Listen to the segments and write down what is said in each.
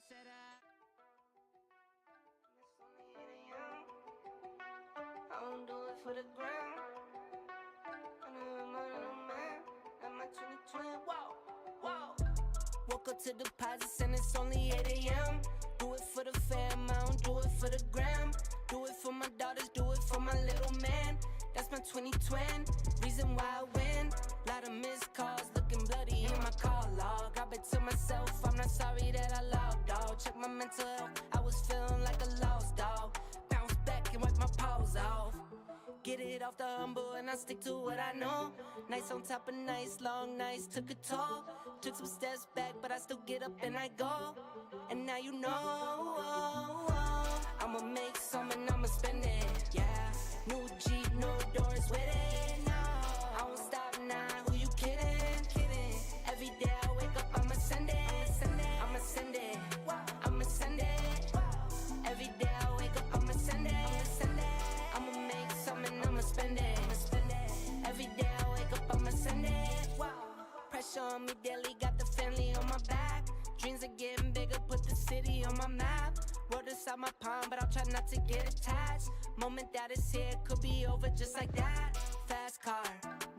said It's only 8 a.m. I don't do it for the gram. I know I'm not a man. At my 2020, whoa, whoa. Woke up to deposits and it's only 8 a.m. Do it for the fam, I don't do it for the gram. Do it for my daughters, do it for my little man. That's my 2020, reason why I win. Lot of missed calls, looking bloody in my call log. I bet to myself, I'm not sorry that I logged, dog. Check my mental health, I was feeling like a lost dog. Bounce back and wipe my paws off. Get it off the humble and I stick to what I know. Nights on top of nights, long nights took a toll. Took some steps back, but I still get up and I go. And now you know, I'ma make some and I'ma spend it, yeah. New Jeep, no doors with it, no. I won't stop now, who you kidding, kidding. Every day I wake up, I'ma send it, send it. I'ma send it, I'ma send it. Every day I wake up, I'ma send it, send it. I'ma make some and I'ma spend it, Every day I wake up, I'ma send it. Pressure on me daily, got the family on my back. Dreams are getting bigger, put the city on my map. Road inside my palm, but I'll try not to get attached. Moment that is here, could be over just like that. Fast car,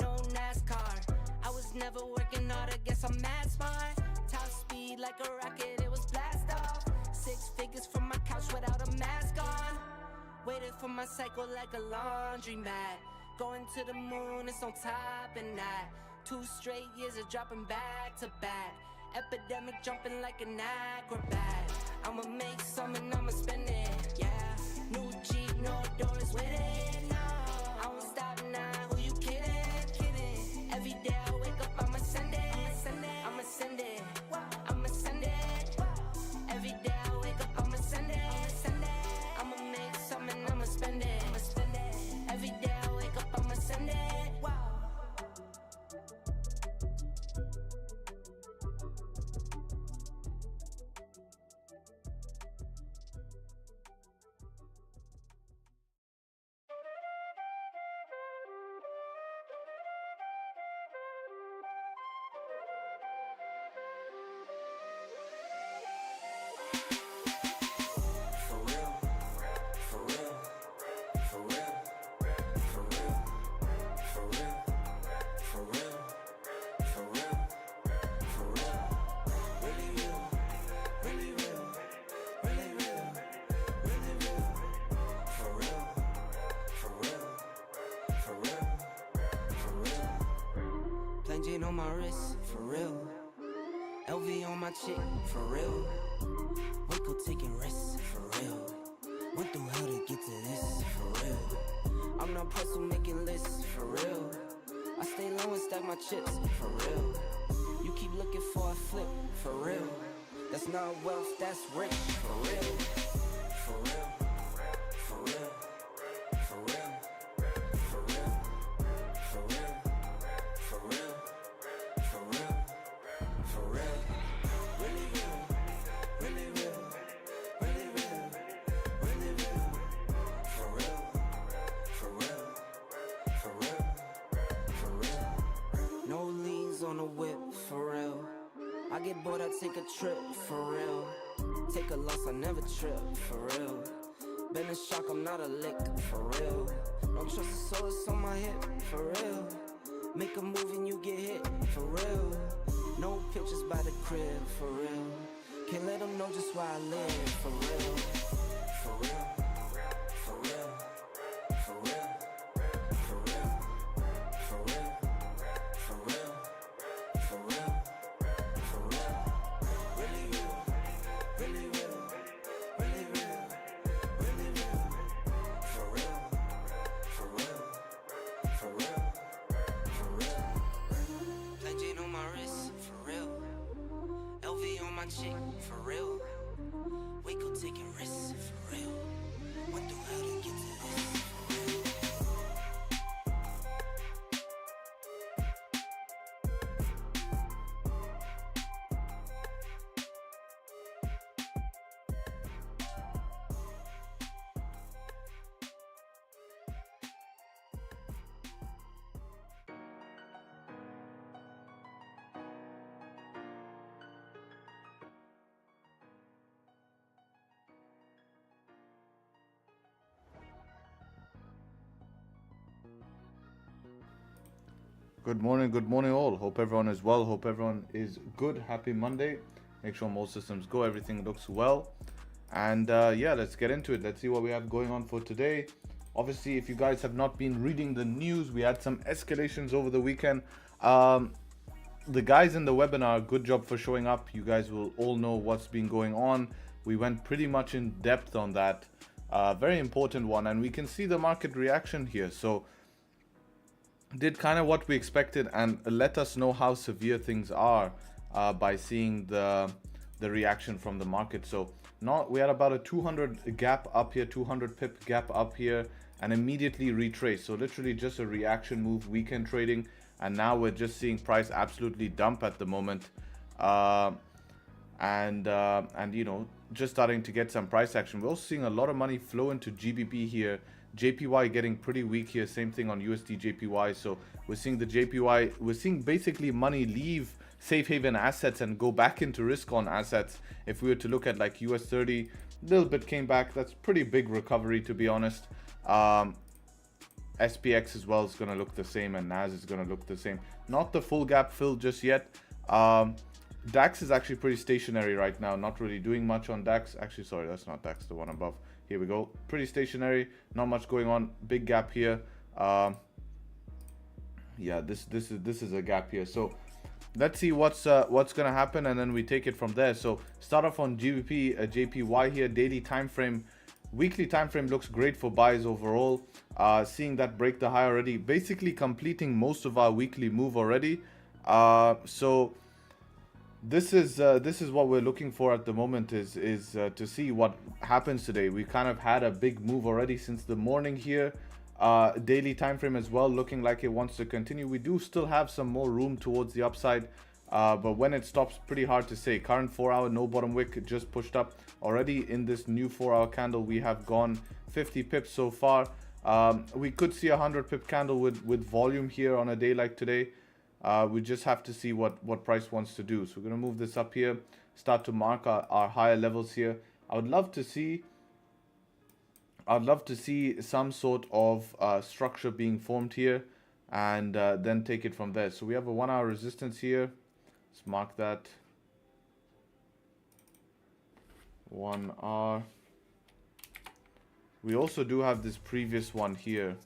no NASCAR. I was never working hard, I guess I'm mad smart. Top speed like a rocket, it was blast off. 6 figures from my couch without a mask on. Waited for my cycle like a laundry mat. Going to the moon, it's on top and that. 2 straight years of dropping back to back. Epidemic jumping like an acrobat. I'ma make some and I'ma spend it, yeah. New Jeep, no doors with it, no. I won't stop now, who you kidding, kidding. Every day I wake up, I'ma send it, send it. I'ma send it, I'ma send it. Every day I wake up, I'ma send it, send it. I'ma make some and I'ma spend it, Every day I wake up, I'ma send it. On my wrist, for real. LV on my chick, for real. Waco taking risks, for real. Went through hell to get to this, for real. I'm not puzzle making lists, for real. I stay low and stack my chips, for real. You keep looking for a flip, for real. That's not wealth, that's rich, for real. For real. For real. For real. For real. For real. For real. For real, for real, really real, really real, really real, really real, for real, for real, for real, for real. No liens on the whip, for real. I get bored, I take a trip, for real. Take a loss, I never trip, for real. Been in shock, I'm not a lick, for real. Don't trust the soul, it's on my hip, for real. Make a move and you get hit, for real. No pictures by the crib, for real. Can't let them know just where I live, for real. For real. For real. For real. For real. For real. For real. For real. For real. Really real. Really real. Really real. Really real. For real. For real. For real. On my wrist, for real. LV on my chick, for real. Waco taking risks, for real. Went through hell to get to this, for real. Good morning all. Hope everyone is well. Hope everyone is good. Happy Monday. Make sure most systems go. Everything looks well. And yeah, let's get into it. Let's see what we have going on for today. Obviously, if you guys have not been reading the news, we had some escalations over the weekend. The guys in the webinar, good job for showing up. You guys will all know what's been going on. We went pretty much in depth on that. Very important one. And we can see the market reaction here. So did kind of what we expected and let us know how severe things are by seeing the reaction from the market. So we had about a 200 gap up here, 200 pip gap up here, and immediately retrace. So literally just a reaction move, weekend trading, and now we're just seeing price absolutely dump at the moment, and you know, just starting to get some price action. We're also seeing a lot of money flow into GBP here. JPY getting pretty weak here, same thing on USD JPY. So we're seeing the JPY, we're seeing basically money leave safe haven assets and go back into risk on assets. If we were to look at like US 30, a little bit came back. That's pretty big recovery, to be honest. SPX as well is going to look the same, and NAS is going to look the same. Not the full gap fill just yet. DAX is actually pretty stationary right now, not really doing much on DAX. Actually, sorry, that's not DAX, the one above. Here we go, pretty stationary, not much going on. Big gap here. Yeah, this is a gap here. So let's see what's gonna happen, and then we take it from there. So start off on GBP JPY here. Daily time frame, weekly time frame looks great for buys overall. Seeing that break the high already, basically completing most of our weekly move already. So this is what we're looking for at the moment, is to see what happens today. We kind of had a big move already since the morning here. Daily time frame as well, looking like it wants to continue. We do still have some more room towards the upside, but when it stops, pretty hard to say. Current 4-hour no bottom wick just pushed up already. In this new 4-hour candle, we have gone 50 pips so far. We could see a 100 pip candle with volume here on a day like today. We just have to see what price wants to do. So we're going to move this up here, start to mark our higher levels here. I would love to see some sort of structure being formed here, and then take it from there. So we have a 1-hour resistance here. Let's mark that. 1 hour. We also do have this previous one here.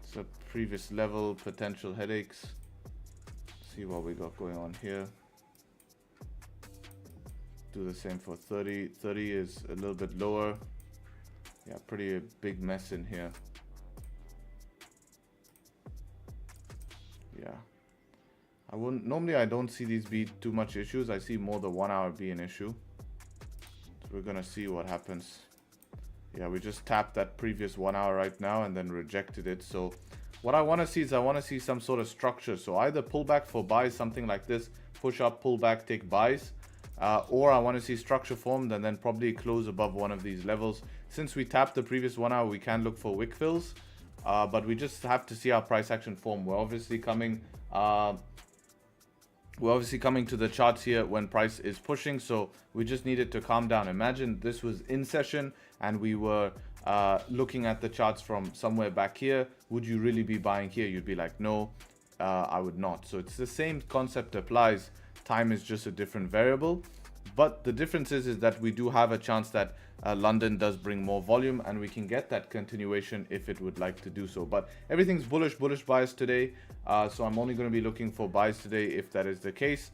It's a previous level, potential headaches. See what we got going on here. Do the same for 30. 30 is a little bit lower. Yeah, pretty big mess in here. Yeah, normally I don't see these be too much issues. I see more the 1 hour be an issue. So we're gonna see what happens. Yeah, we just tapped that previous 1 hour right now and then rejected it. So what I want to see is, I want to see some sort of structure. So either pullback for buys, something like this, push up, pull back, take buys, or I want to see structure formed and then probably close above one of these levels. Since we tapped the previous 1 hour, we can look for wick fills, but we just have to see our price action form. We're obviously coming to the charts here when price is pushing, so we just needed to calm down. Imagine this was in session and we were looking at the charts from somewhere back here. Would you really be buying here? You'd be like, no, I would not. So it's the same concept applies. Time is just a different variable, but the difference is that we do have a chance that London does bring more volume, and we can get that continuation if it would like to do so. But everything's bullish bias today, so I'm only going to be looking for buys today if that is the case.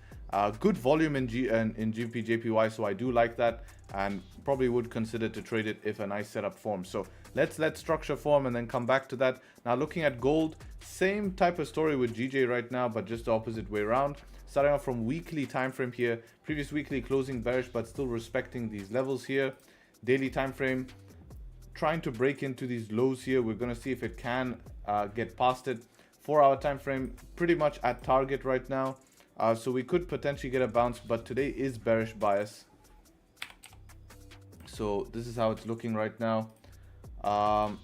Good volume in GBP JPY, so I do like that, and probably would consider to trade it if a nice setup forms. So let's let structure form and then come back to that. Now looking at gold, same type of story with GJ right now, but just the opposite way around. Starting off from weekly time frame here, previous weekly closing bearish, but still respecting these levels here. Daily time frame trying to break into these lows here. We're going to see if it can get past it. 4-hour time frame pretty much at target right now, so we could potentially get a bounce, but today is bearish bias. So this is how it's looking right now. Now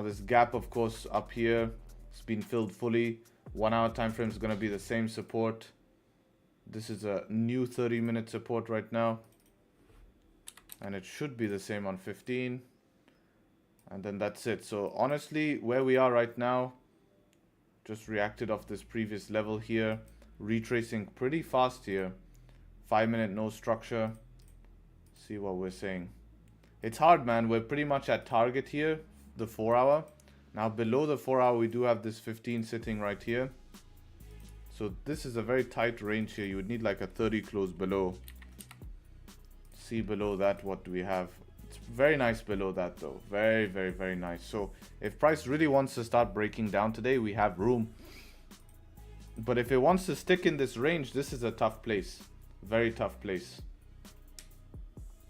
this gap, of course, up here, it's been filled fully. 1 hour time frame is going to be the same support. This is a new 30-minute support right now. And it should be the same on 15. And then that's it. So honestly, where we are right now, just reacted off this previous level here, retracing pretty fast here. 5 minute no structure. See what we're saying. It's hard, man. We're pretty much at target here, the 4 hour. Now below the 4 hour, we do have this 15 sitting right here. So this is a very tight range here. You would need like a 30 close below. See below that, what do we have? It's very nice below that though. Very, very, very nice. So if price really wants to start breaking down today, we have room. But if it wants to stick in this range, this is a tough place. Very tough place.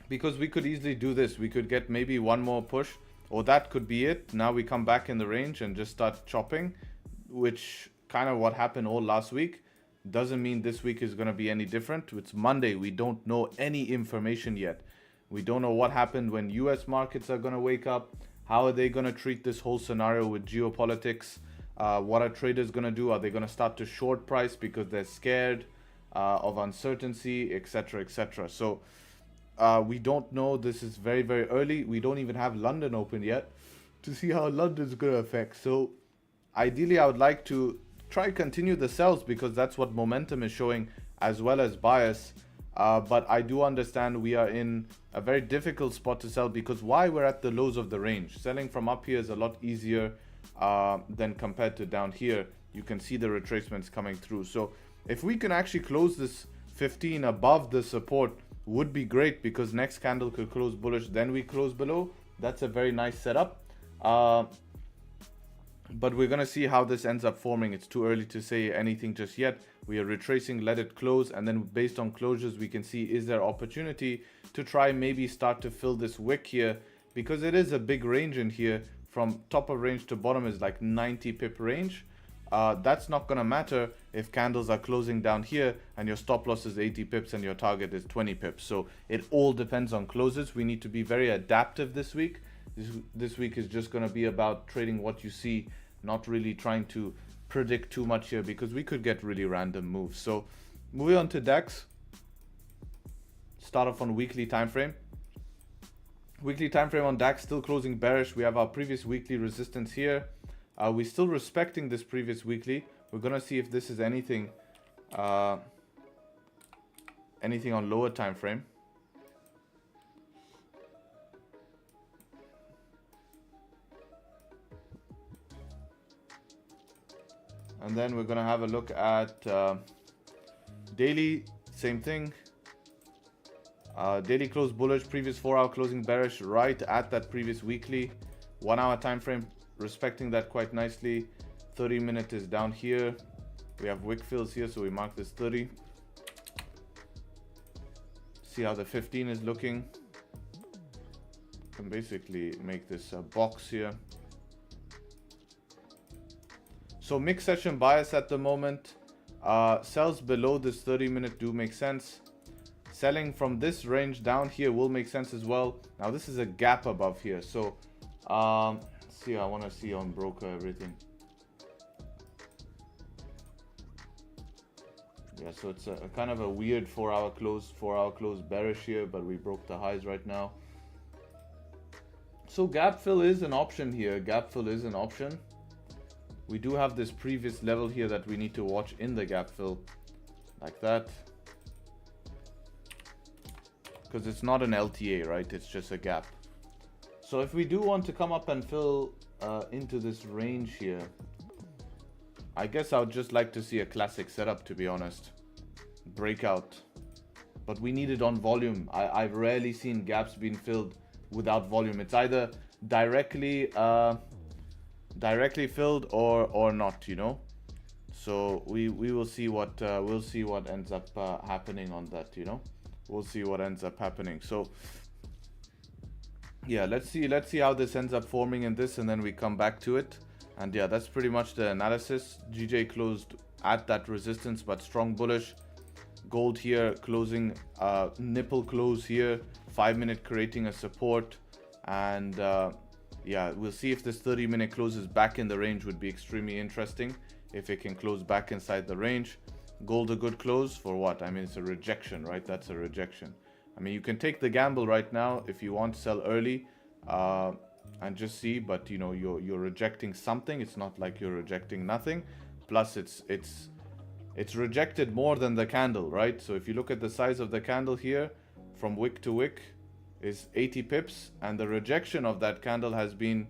Because we could easily do this. We could get maybe one more push, or that could be it. Now we come back in the range and just start chopping, which kind of what happened all last week. Doesn't mean this week is going to be any different. It's Monday. We don't know any information yet. We don't know what happened when US markets are going to wake up. How are they going to treat this whole scenario with geopolitics? What are traders going to do? Are they going to start to short price because they're scared of uncertainty, etc., etc.? So we don't know. This is very, very early. We don't even have London open yet to see how London's going to affect. So ideally, I would like to try continue the sells because that's what momentum is showing, as well as bias. But I do understand we are in a very difficult spot to sell because why we're at the lows of the range. Selling from up here is a lot easier than compared to down here. You can see the retracements coming through. So if we can actually close this 15 above the support, would be great because next candle could close bullish, then we close below. That's a very nice setup. But we're going to see how this ends up forming. It's too early to say anything just yet. We are retracing, let it close, and then based on closures, we can see is there opportunity to try maybe start to fill this wick here, because it is a big range in here. From top of range to bottom is like 90 pip range. That's not going to matter if candles are closing down here and your stop loss is 80 pips and your target is 20 pips. So it all depends on closes. We need to be very adaptive this week. This week is just going to be about trading what you see, not really trying to predict too much here because we could get really random moves. So moving on to DAX. Start off on weekly time frame. Weekly time frame on DAX still closing bearish. We have our previous weekly resistance here. We're still respecting this previous weekly. We're gonna see if this is anything on lower time frame. And then we're gonna have a look at daily, same thing. Daily close bullish, previous 4 hour closing bearish, right at that previous weekly. 1 hour time frame respecting that quite nicely. 30 minute is down here. We have wick fills here, so we mark this 30. See how the 15 is looking. Can basically make this a box here. So mixed session bias at the moment. Sells below this 30 minute do make sense. Selling from this range down here will make sense as well. Now this is a gap above here. So see, I want to see on broker everything. Yeah, so it's a kind of a weird 4 hour close bearish here, but we broke the highs right now. So gap fill is an option here. Gap fill is an option. We do have this previous level here that we need to watch in the gap fill, like that. Because it's not an LTA, right? It's just a gap. So if we do want to come up and fill into this range here, I guess I would just like to see a classic setup, to be honest. Breakout. But we need it on volume. I've rarely seen gaps being filled without volume. It's either directly filled or not, you know. So we will see what ends up happening on that, you know. We'll see what ends up happening. So yeah, let's see how this ends up forming in this, and then we come back to it. And yeah, that's pretty much the analysis. GJ closed at that resistance, but strong bullish. Gold here closing nipple close here, 5 minute creating a support. And yeah, we'll see if this 30 minute closes back in the range. Would be extremely interesting if it can close back inside the range. Gold a good close for what? I mean, it's a rejection, right? That's a rejection. I mean, you can take the gamble right now if you want to sell early and just see, but you know, you're rejecting something. It's not like you're rejecting nothing. Plus it's rejected more than the candle, right? So if you look at the size of the candle here from wick to wick is 80 pips, and the rejection of that candle has been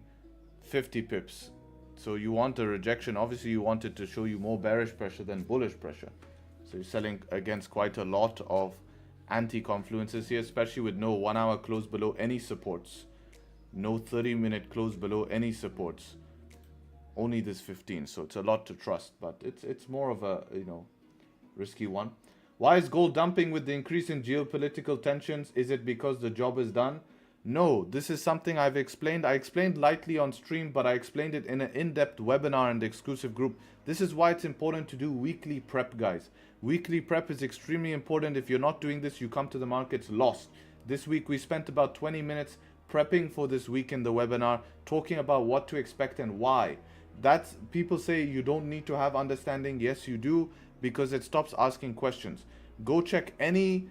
50 pips. So you want a rejection. Obviously you want it to show you more bearish pressure than bullish pressure. So you're selling against quite a lot of anti-confluences here, especially with no 1 hour close below any supports, no 30-minute close below any supports, only this 15. So it's a lot to trust, but it's more of a, you know, risky one. Why is gold dumping with the increase in geopolitical tensions? Is it because the job is done? No, this is something I've explained. I explained lightly on stream, but I explained it in an in-depth webinar and exclusive group. This is why it's important to do weekly prep, guys. Weekly prep is extremely important. If you're not doing this, you come to the markets lost. This week we spent about 20 minutes prepping for this week in the webinar, talking about what to expect and why. That's, people say you don't need to have understanding. Yes, you do, because it stops asking questions. Go check any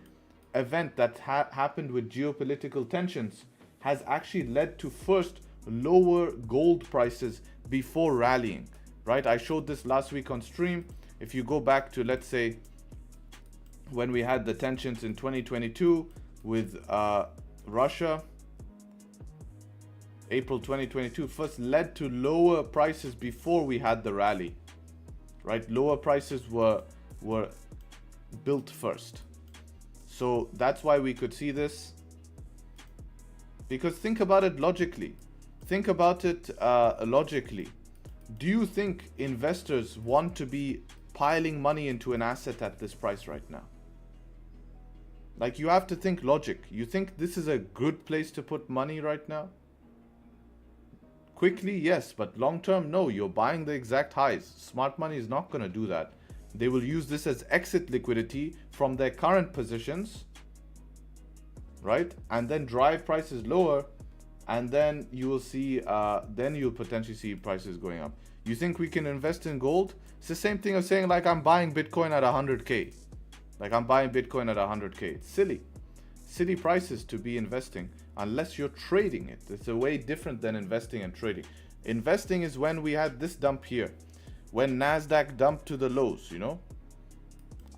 event that happened with geopolitical tensions has actually led to first lower gold prices before rallying, right? I showed this last week on stream. If you go back to, let's say, when we had the tensions in 2022 with Russia, April 2022 first led to lower prices before we had the rally, right? Lower prices were built first. So that's why we could see this. Because think about it logically. Think about it logically. Do you think investors want to be piling money into an asset at this price right now? Like, you have to think logic. You think this is a good place to put money right now? Quickly, yes, but long term, no. You're buying the exact highs. Smart money is not going to do that. They will use this as exit liquidity from their current positions, right? And then drive prices lower, and then you will see, then you'll potentially see prices going up. You think we can invest in gold? It's the same thing as saying, like, I'm buying Bitcoin at 100K. Like, I'm buying Bitcoin at 100K. It's silly. Silly prices to be investing unless you're trading it. It's a way different than investing and trading. Investing is when we had this dump here. When NASDAQ dumped to the lows, you know.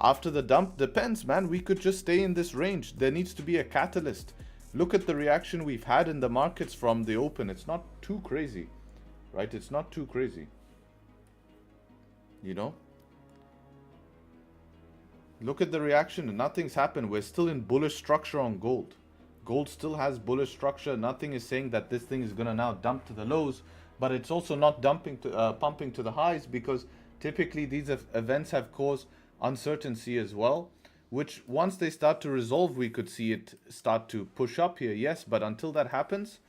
After the dump, depends, man. We could just stay in this range. There needs to be a catalyst. Look at the reaction we've had in the markets from the open. It's not too crazy, right? It's not too crazy. You know? Look at the reaction and nothing's happened. We're still in bullish structure on gold. Gold still has bullish structure. Nothing is saying that this thing is going to now dump to the lows. But it's also not dumping to pumping to the highs, because typically these events have caused uncertainty as well, which once they start to resolve, we could see it start to push up here. Yes, but until that happens,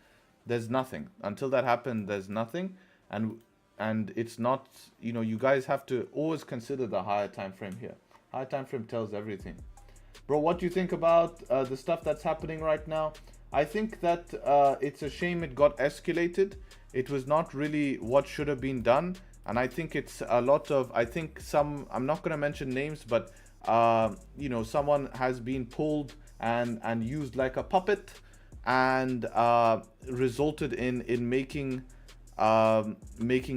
there's nothing. Until that happens, there's nothing. And it's not, you know, you guys have to always consider the higher time frame here. Higher time frame tells everything. Bro, what do you think about the stuff that's happening right now? I think that it's a shame it got escalated. It was not really what should have been done. And I think it's a lot of, I think some, I'm not going to mention names, but, you know, someone has been pulled and used like a puppet, and resulted in making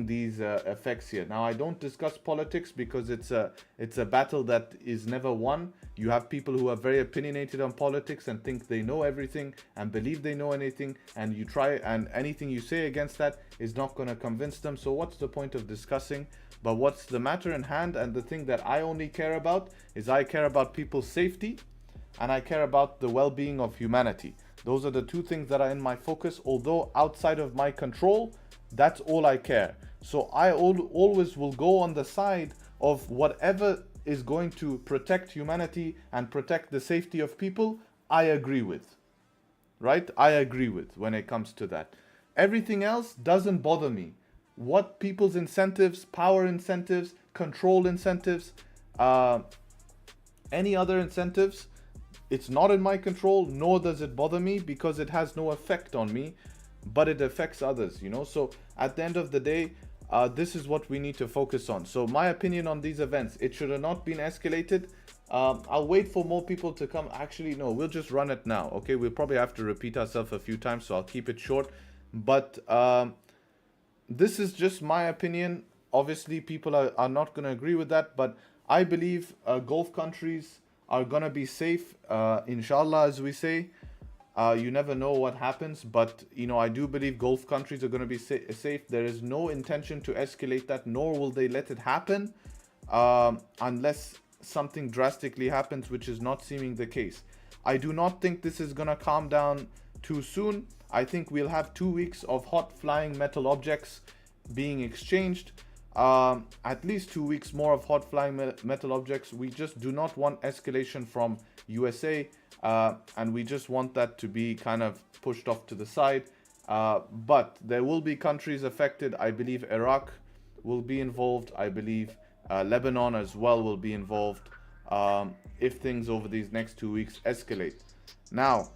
these effects here. Now, I don't discuss politics because it's a battle that is never won. You have people who are very opinionated on politics and think they know everything and believe they know anything, and you try, and anything you say against that is not going to convince them. So what's the point of discussing? But what's the matter in hand, and the thing that I only care about is I care about people's safety, and I care about the well-being of humanity. Those are the two things that are in my focus, although outside of my control. That's all I care. So I always will go on the side of whatever is going to protect humanity and protect the safety of people. I agree with, right? I agree with when it comes to that. Everything else doesn't bother me. What people's incentives, power incentives, control incentives, any other incentives, it's not in my control, nor does it bother me, because it has no effect on me, but it affects others, you know. So at the end of the day, this is what we need to focus on. So my opinion on these events, it should have not been escalated. I'll wait for more people to come. Actually, no, we'll just run it now. Okay, we'll probably have to repeat ourselves a few times, so I'll keep it short. But this is just my opinion. Obviously, people are not going to agree with that, but I believe Gulf countries are going to be safe, inshallah, as we say. You never know what happens, but I do believe Gulf countries are going to be safe. There is no intention to escalate that, nor will they let it happen unless something drastically happens, which is not seeming the case. I do not think this is going to calm down too soon. I think we'll have 2 weeks of hot flying metal objects being exchanged. At least 2 weeks more of hot flying metal objects. We just do not want escalation from USA, and we just want that to be kind of pushed off to the side. But there will be countries affected. I believe Iraq will be involved. I believe Lebanon as well will be involved if things over these next 2 weeks escalate. Now,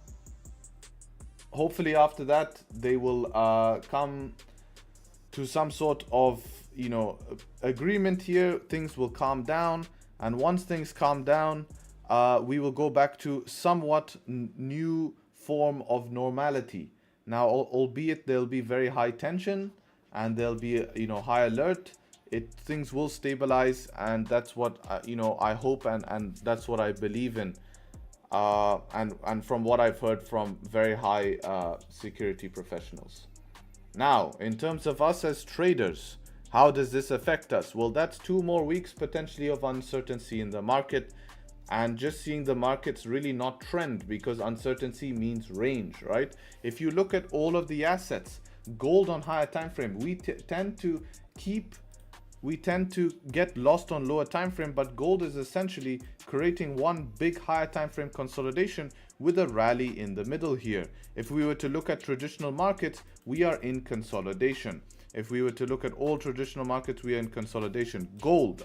hopefully after that they will come to some sort of agreement here. Things will calm down, and once things calm down, we will go back to somewhat new form of normality. Now, albeit there'll be very high tension and there'll be high alert, things will stabilize, and that's what I hope, and that's what I believe in, and from what I've heard from very high security professionals. Now, in terms of us as traders, how does this affect us? Well, that's 2 more weeks potentially of uncertainty in the market, and just seeing the markets really not trend, because uncertainty means range, right? If you look at all of the assets, gold on higher time frame, we tend to get lost on lower time frame, but gold is essentially creating one big higher time frame consolidation with a rally in the middle here. If we were to look at traditional markets, we are in consolidation. If we were to look at all traditional markets, we are in consolidation. Oil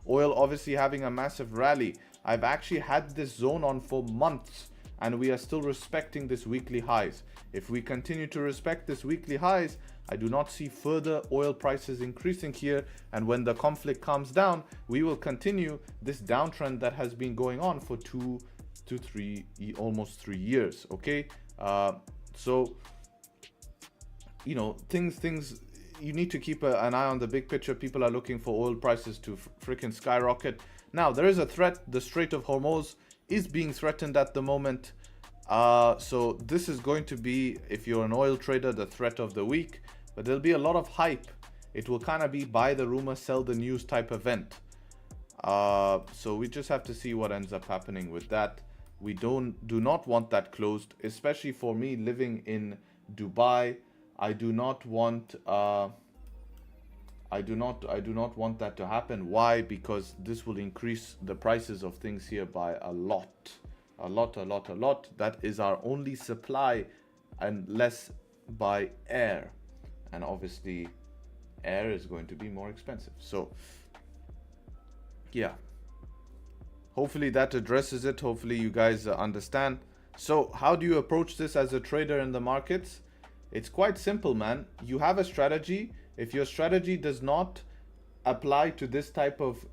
obviously having a massive rally. I've actually had this zone on for months, and we are still respecting this weekly highs. If we continue to respect this weekly highs, I do not see further oil prices increasing here, and when the conflict calms down, we will continue this downtrend that has been going on for 2 to 3, almost 3 years. Okay, so things you need to keep an eye on the big picture. People are looking for oil prices to freaking skyrocket. Now, there is a threat. The Strait of Hormuz is being threatened at the moment. So this is going to be, if you're an oil trader, the threat of the week. But there'll be a lot of hype. It will kind of be buy the rumor, sell the news type event. So we just have to see what ends up happening with that. We do not want that closed, especially for me living in Dubai. I do not want that to happen. Why? Because this will increase the prices of things here by a lot. That is our only supply, and less by air. And obviously air is going to be more expensive. So yeah, hopefully that addresses it. Hopefully you guys understand. So how do you approach this as a trader in the markets? It's quite simple, man. You have a strategy. If your strategy does not apply to this type of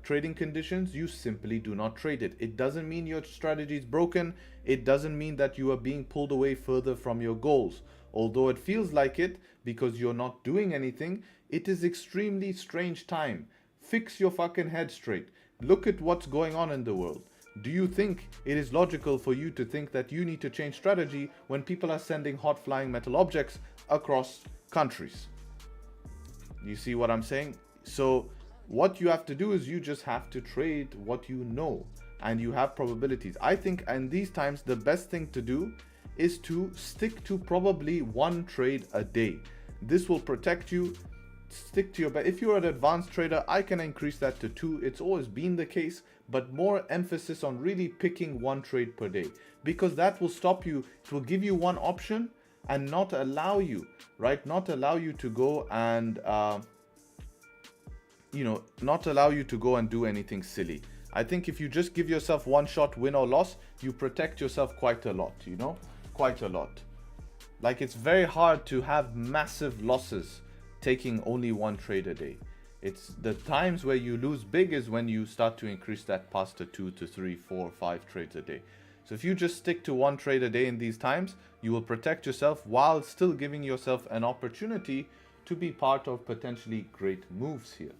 trading conditions, you simply do not trade it. It doesn't mean your strategy is broken. It doesn't mean that you are being pulled away further from your goals. Although it feels like it because you're not doing anything, it is extremely strange time. Fix your fucking head straight. Look at what's going on in the world. Do you think it is logical for you to think that you need to change strategy when people are sending hot flying metal objects across countries? You see what I'm saying? So what you have to do is you just have to trade what you know, and you have probabilities. I think in these times, the best thing to do is to stick to probably 1 trade a day. This will protect you. Stick to your bet. If you're an advanced trader, I can increase that to 2. It's always been the case, but more emphasis on really picking 1 trade per day, because that will stop you. It will give you one option and not allow you, right? Not allow you to go and, not allow you to go and do anything silly. I think if you just give yourself 1 shot, win or loss, you protect yourself quite a lot, quite a lot. Like, it's very hard to have massive losses taking only 1 trade a day. It's the times where you lose big is when you start to increase that past to 2 to 3, 4, 5 trades a day. So if you just stick to 1 trade a day in these times, you will protect yourself while still giving yourself an opportunity to be part of potentially great moves here.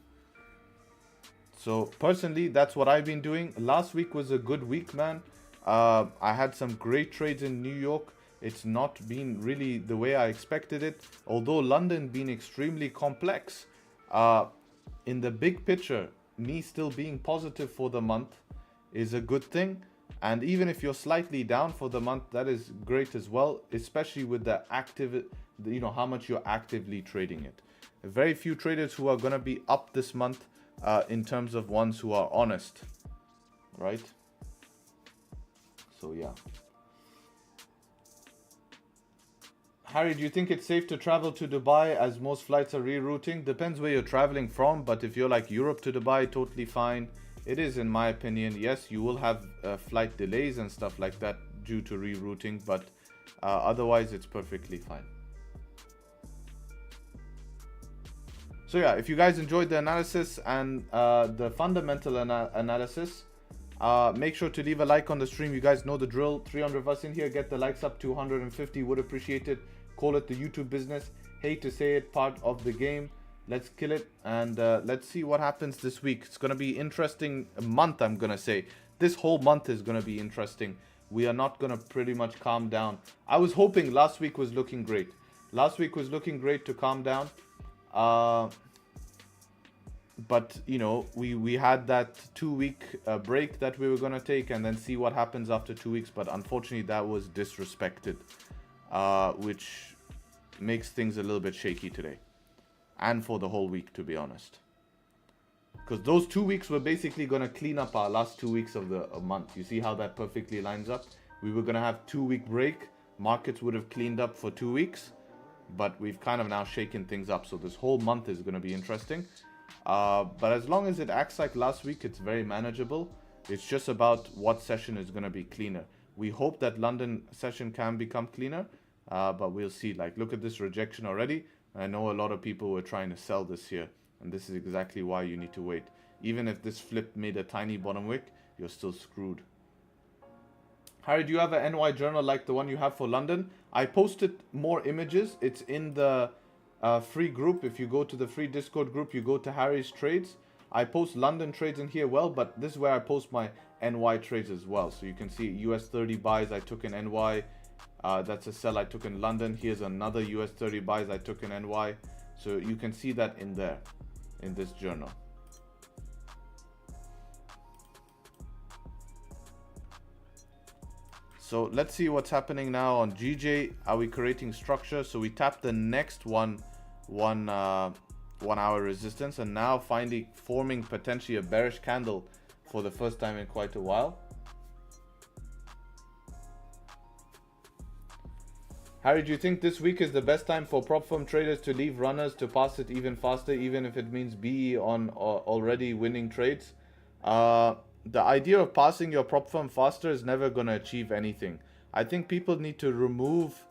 So personally, that's what I've been doing. Last week was a good week, man. I had some great trades in New York. It's not been really the way I expected it. Although London being extremely complex, in the big picture, me still being positive for the month is a good thing. And even if you're slightly down for the month, that is great as well, especially with the active, you know, how much you're actively trading it. Very few traders who are going to be up this month in terms of ones who are honest, right? So yeah. Harry, do you think it's safe to travel to Dubai as most flights are rerouting? Depends where you're traveling from, but if you're like Europe to Dubai, totally fine. It is, in my opinion. Yes, you will have flight delays and stuff like that due to rerouting, but otherwise it's perfectly fine. So yeah, if you guys enjoyed the analysis and the fundamental analysis, make sure to leave a like on the stream. You guys know the drill. 300 of us in here. Get the likes up to 150. Would appreciate it. Call it the YouTube business. Hate to say it, part of the game. Let's kill it, and let's see what happens this week. It's going to be interesting month, I'm going to say. This whole month is going to be interesting. We are not going to pretty much calm down. I was hoping last week was looking great. Last week was looking great to calm down. But, you know, we had that 2-week break that we were going to take and then see what happens after 2 weeks. But unfortunately, that was disrespected, which makes things a little bit shaky today. And for the whole week, to be honest. Because those 2 weeks were basically going to clean up our last 2 weeks of the month. You see how that perfectly lines up? We were going to have 2-week break. Markets would have cleaned up for 2 weeks. But we've kind of now shaken things up. So this whole month is going to be interesting. But as long as it acts like last week, it's very manageable. It's just about what session is going to be cleaner. We hope that London session can become cleaner. But we'll see. Like, look at this rejection already. I know a lot of people were trying to sell this here, and this is exactly why you need to wait. Even if this flip made a tiny bottom wick, you're still screwed. Harry, do you have an NY journal like the one you have for London? I posted more images. It's in the free group. If you go to the free Discord group, you go to Harry's Trades. I post London trades in here well, but this is where I post my NY trades as well. So you can see US 30 buys I took in NY. That's a sell I took in London. Here's another US 30 buys I took in NY. So you can see that in there, in this journal. So let's see what's happening now on GJ. Are we creating structure? So we tap the next one hour resistance, and now finally forming potentially a bearish candle for the first time in quite a while. Harry, do you think this week is the best time for prop firm traders to leave runners to pass it even faster, even if it means BE on already winning trades? The idea of passing your prop firm faster is never going to achieve anything. I think people need to remove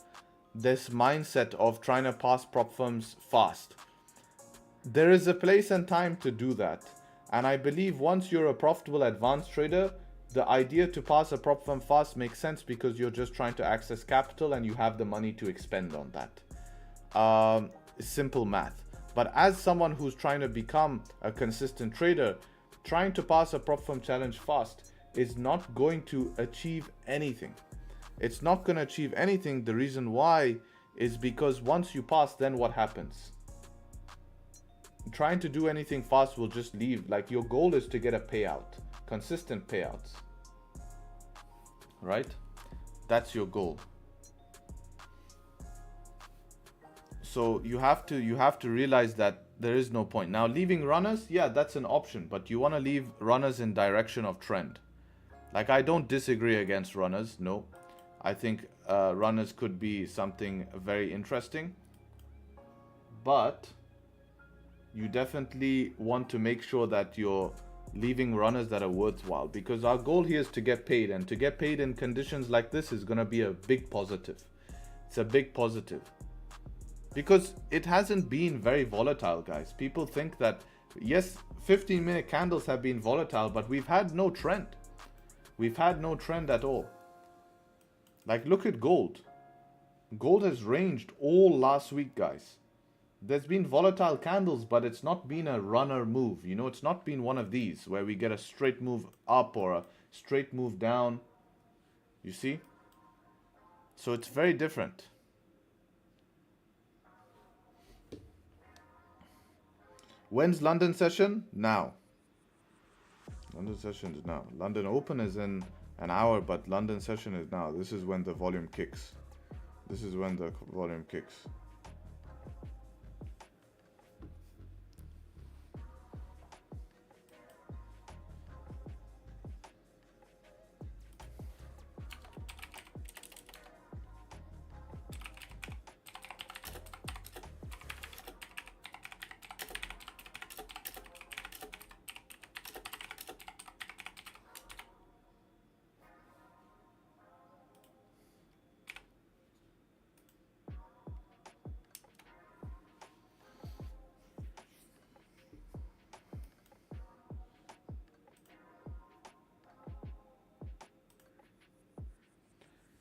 this mindset of trying to pass prop firms fast. There is a place and time to do that. And I believe once you're a profitable advanced trader, the idea to pass a prop firm fast makes sense because you're just trying to access capital and you have the money to expend on that. Simple math. But as someone who's trying to become a consistent trader, trying to pass a prop firm challenge fast is not going to achieve anything. It's not going to achieve anything. The reason why is because once you pass, then what happens? Trying to do anything fast will just leave. Like, your goal is to get a payout. Consistent payouts, right? That's your goal. So you have to realize that there is no point. Now, leaving runners, yeah, that's an option, but you want to leave runners in direction of trend. Like, I don't disagree against runners. No, I think runners could be something very interesting, but you definitely want to make sure that you're leaving runners that are worthwhile, because our goal here is to get paid, and to get paid in conditions like this is going to be a big positive. It's a big positive because it hasn't been very volatile, guys. People think that Yes, 15-minute candles have been volatile, but we've had no trend. We've had no trend at all. Like, look at gold. Gold has ranged all last week, guys. There's been volatile candles, but it's not been a runner move. You know, it's not been one of these where we get a straight move up or a straight move down. You see? So it's very different. When's London session? Now. London session is now. London Open is in an hour, but London session is now. This is when the volume kicks. This is when the volume kicks.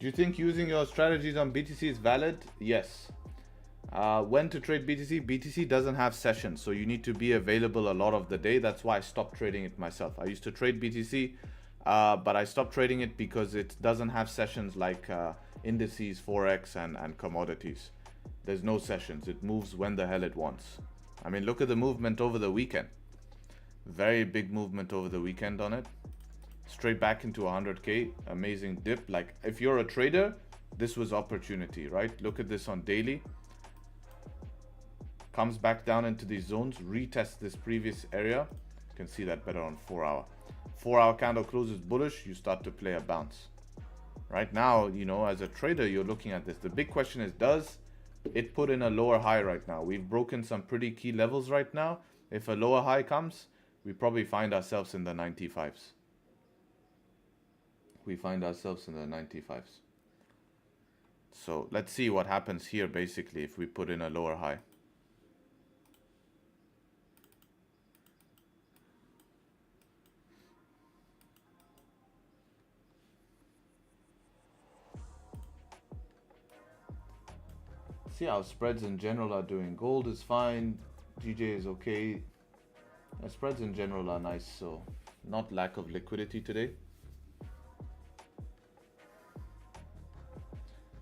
Do you think using your strategies on BTC is valid? Yes. When to trade BTC? BTC doesn't have sessions, so you need to be available a lot of the day. That's why I stopped trading it myself. I used to trade BTC, but I stopped trading it because it doesn't have sessions like indices, Forex, and commodities. There's no sessions. It moves when the hell it wants. I mean, look at the movement over the weekend. Very big movement over the weekend on it. Straight back into 100k. Amazing dip. Like, if you're a trader, this was opportunity, right? Look at this on daily. Comes back down into these zones, retests this previous area. You can see that better on 4 hour. 4 hour candle closes bullish, you start to play a bounce. Right now, you know, as a trader, you're looking at this. The big question is, does it put in a lower high right now? We've broken some pretty key levels right now. If a lower high comes, we probably find ourselves in the 95s. We find ourselves in the 95s. So let's see what happens here basically if we put in a lower high. See how spreads in general are doing. Gold is fine, GJ is okay. Spreads in general are nice, so not lack of liquidity today.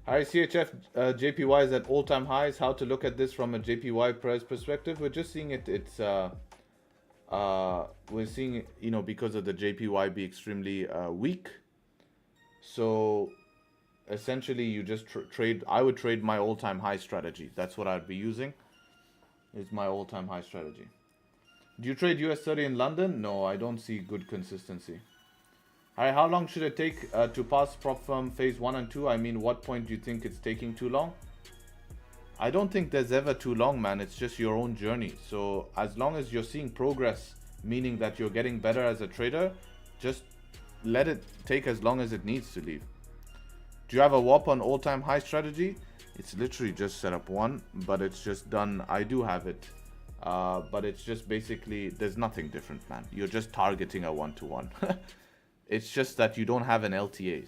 Hi, CHF JPY is at all-time highs. How to look at this from a JPY price perspective? We're just seeing it. We're seeing, you know, because of the JPY be extremely weak. So essentially, you just trade. I would trade my all-time high strategy. That's what I'd be using. It's my all-time high strategy. Do you trade US30 in London? No, I don't see good consistency. Alright, how long should it take to pass prop firm phase 1 and 2? I mean, what point do you think it's taking too long? I don't think there's ever too long, man. It's just your own journey. So as long as you're seeing progress, meaning that you're getting better as a trader, just let it take as long as it needs to leave. Do you have a WAP on all-time high strategy? It's literally just set up one, but it's just done. I do have it, but it's just basically, there's nothing different, man. You're just targeting a one-to-one. It's just that you don't have an LTA.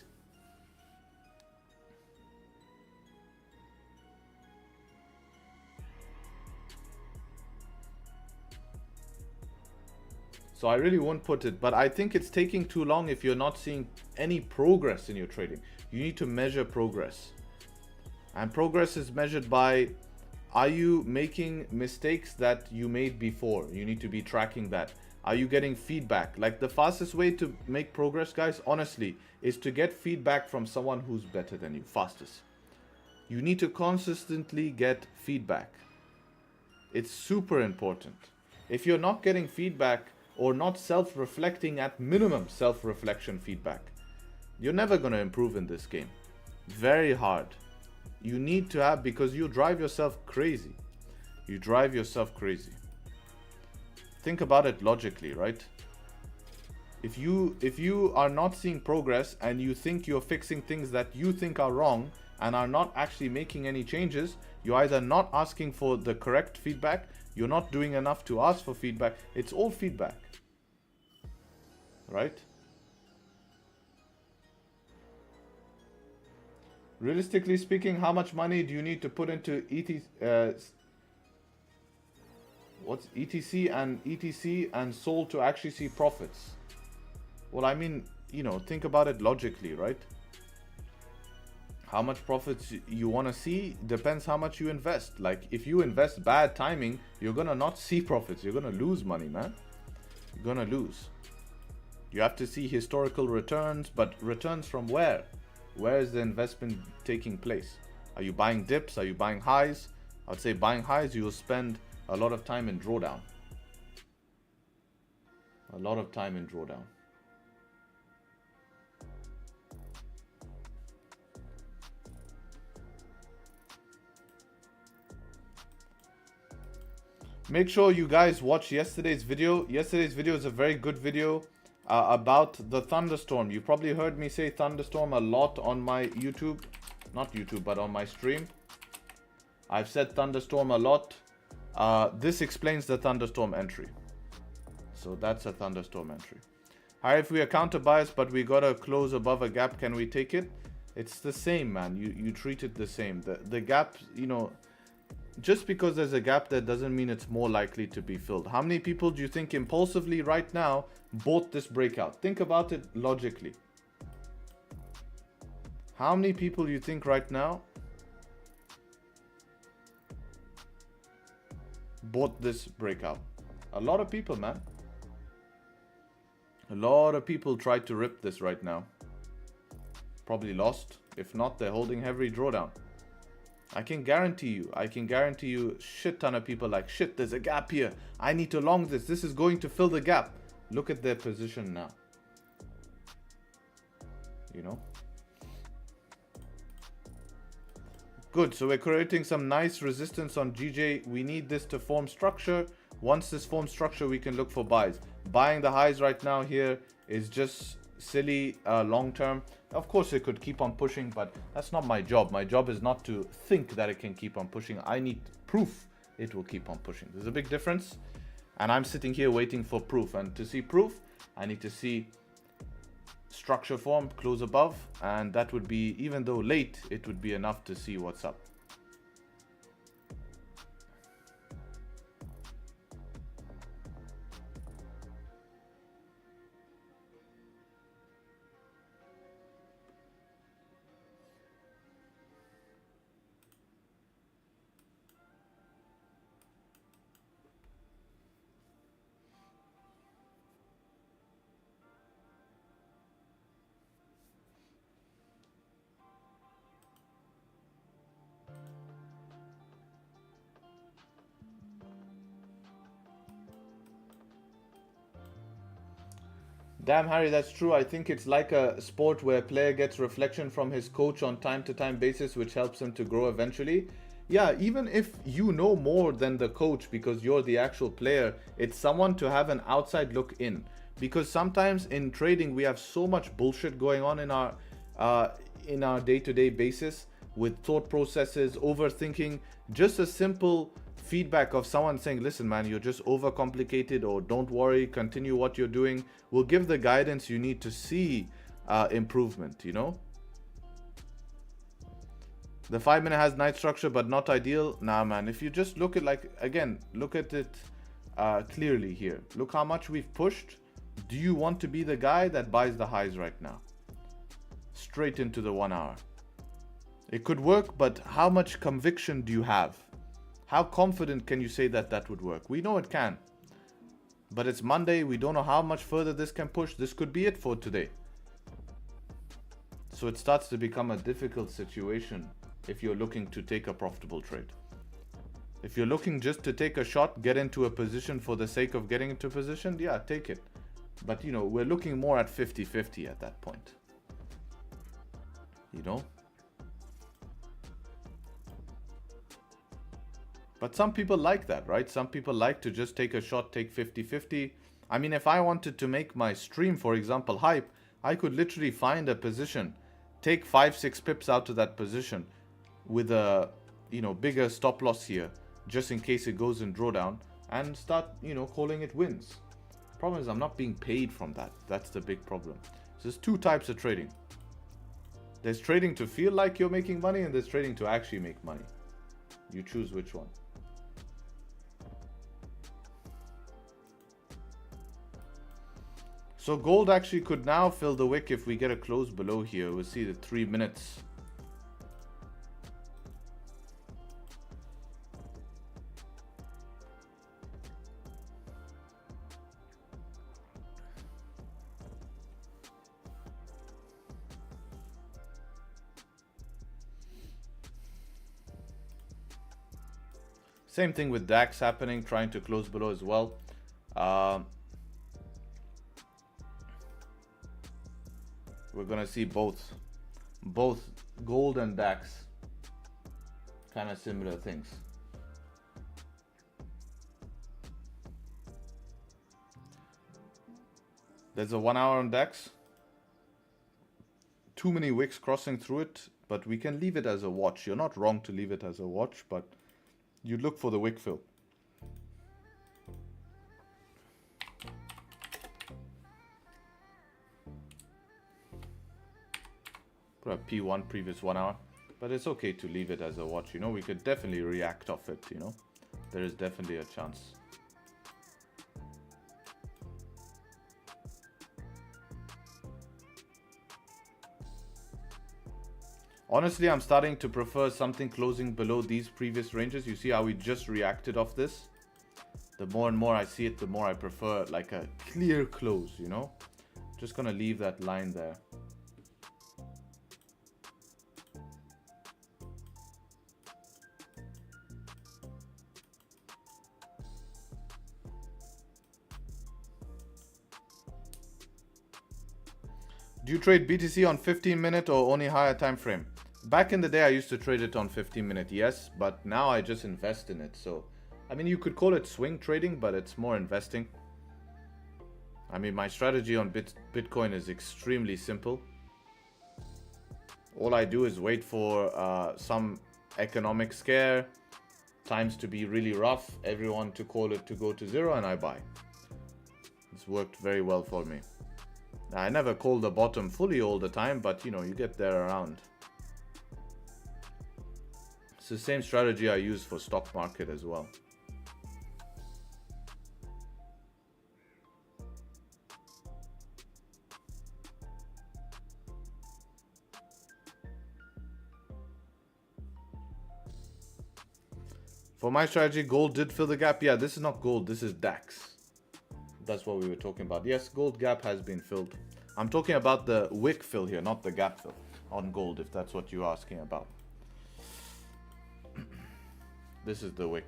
So I really won't put it, but I think it's taking too long if you're not seeing any progress in your trading. You need to measure progress. And progress is measured by, are you making mistakes that you made before? You need to be tracking that. Are you getting feedback? Like, the fastest way to make progress, guys, honestly, is to get feedback from someone who's better than you. Fastest. You need to consistently get feedback. It's super important. If you're not getting feedback or not self-reflecting, at minimum self-reflection feedback, you're never going to improve in this game. Very hard. You need to have, because you drive yourself crazy. You drive yourself crazy. Think about it logically, right? If you are not seeing progress and you think you're fixing things that you think are wrong, and are not actually making any changes, you're either not asking for the correct feedback, you're not doing enough to ask for feedback. It's all feedback, right? Realistically speaking, how much money do you need to put into what's ETC and SOL to actually see profits? Well, I mean, you know, think about it logically, right? How much profits you want to see depends how much you invest. Like, if you invest bad timing, you're gonna not see profits. You're gonna lose money, man. You're gonna lose. You have to see historical returns, but returns from where? Where is the investment taking place? Are you buying dips? Are you buying highs? I would say buying highs, you will spend a lot of time in drawdown. A lot of time in drawdown. Make sure you guys watch yesterday's video. Yesterday's video is a very good video about the thunderstorm. You probably heard me say thunderstorm a lot on my YouTube. Not YouTube, but on my stream. I've said thunderstorm a lot. This explains the thunderstorm entry. So that's a thunderstorm entry. Hi, if we are counter biased, but we gotta close above a gap, can we take it? It's the same, man. You treat it the same. The gap, you know, just because there's a gap there doesn't mean it's more likely to be filled. How many people do you think impulsively right now bought this breakout? Think about it logically. How many people you think right now bought this breakout? A lot of people, man. A lot of people tried to rip this right now. Probably lost. If not, they're holding heavy drawdown. I can guarantee you shit ton of people like, shit, there's a gap here. I need to long this. This is going to fill the gap. Look at their position now. You know? Good, so we're creating some nice resistance on GJ. We need this to form structure. Once this forms structure, we can look for buys. Buying the highs right now here is just silly long term. Of course, it could keep on pushing, but that's not my job. My job is not to think that it can keep on pushing. I need proof it will keep on pushing. There's a big difference. And I'm sitting here waiting for proof. And to see proof, I need to see structure form, close above. And that would be, even though late, it would be enough to see what's up. Damn, Harry, that's true. I think it's like a sport where a player gets reflection from his coach on time-to-time basis, which helps him to grow eventually. Yeah, even if you know more than the coach because you're the actual player, it's someone to have an outside look in. Because sometimes in trading, we have so much bullshit going on in our day-to-day basis with thought processes, overthinking. Just a simple feedback of someone saying, listen, man, you're just overcomplicated, or don't worry, continue what you're doing, will give the guidance you need to see improvement, you know? The 5 minute has nice structure, but not ideal. Nah, man, if you just look at, like, again, look at it clearly here. Look how much we've pushed. Do you want to be the guy that buys the highs right now? Straight into the 1 hour. It could work, but how much conviction do you have? How confident can you say that that would work? We know it can. But it's Monday. We don't know how much further this can push. This could be it for today. So it starts to become a difficult situation if you're looking to take a profitable trade. If you're looking just to take a shot, get into a position for the sake of getting into a position, yeah, take it. But, you know, we're looking more at 50-50 at that point. You know? But some people like that, right? Some people like to just take a shot, take 50-50. I mean, if I wanted to make my stream, for example, hype, I could literally find a position take 5-6 pips out of that position with a, bigger stop loss here, just in case it goes in drawdown, and start, calling it wins. Problem is I'm not being paid from that. That's the big problem. So there's two types of trading. There's trading to feel like you're making money, and there's trading to actually make money. You choose which one. So gold actually could now fill the wick if we get a close below here. We'll see the 3 minutes. Same thing with DAX happening, trying to close below as well. We're gonna see both gold and DAX, kind of similar things. There's a 1 hour on DAX. Too many wicks crossing through it, but we can leave it as a watch. You're not wrong to leave it as a watch, but you look for the wick fill. Put a P1 previous 1 hour, but it's okay to leave it as a watch. We could definitely react off it. There is definitely a chance. Honestly, I'm starting to prefer something closing below these previous ranges. You see how we just reacted off this? The more and more I see it, the more I prefer like a clear close, Just gonna leave that line there. Do you trade BTC on 15-minute or only higher time frame? Back in the day, I used to trade it on 15-minute, yes, but now I just invest in it. So, you could call it swing trading, but it's more investing. My strategy on Bitcoin is extremely simple. All I do is wait for some economic scare, times to be really rough, everyone to call it to go to zero, and I buy. It's worked very well for me. I never call the bottom fully all the time, but you get there around. It's the same strategy I use for stock market as well. For my strategy, gold did fill the gap. Yeah, this is not gold, this is DAX. That's what we were talking about. Yes, gold gap has been filled. I'm talking about the wick fill here, not the gap fill on gold, if that's what you're asking about. This is the wick.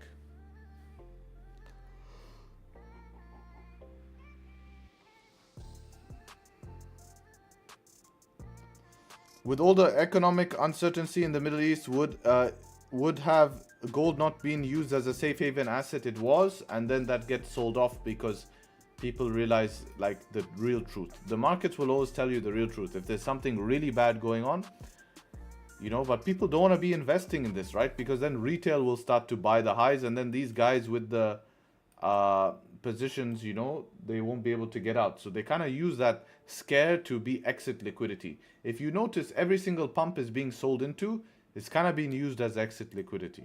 With all the economic uncertainty in the Middle East, would have gold not been used as a safe haven asset? It was, and then that gets sold off because people realize the real truth. The markets will always tell you the real truth if there's something really bad going on, but people don't want to be investing in this, right? Because then retail will start to buy the highs, and then these guys with the positions, they won't be able to get out. So they kind of use that scare to be exit liquidity. If you notice, every single pump is being sold into, it's kind of being used as exit liquidity.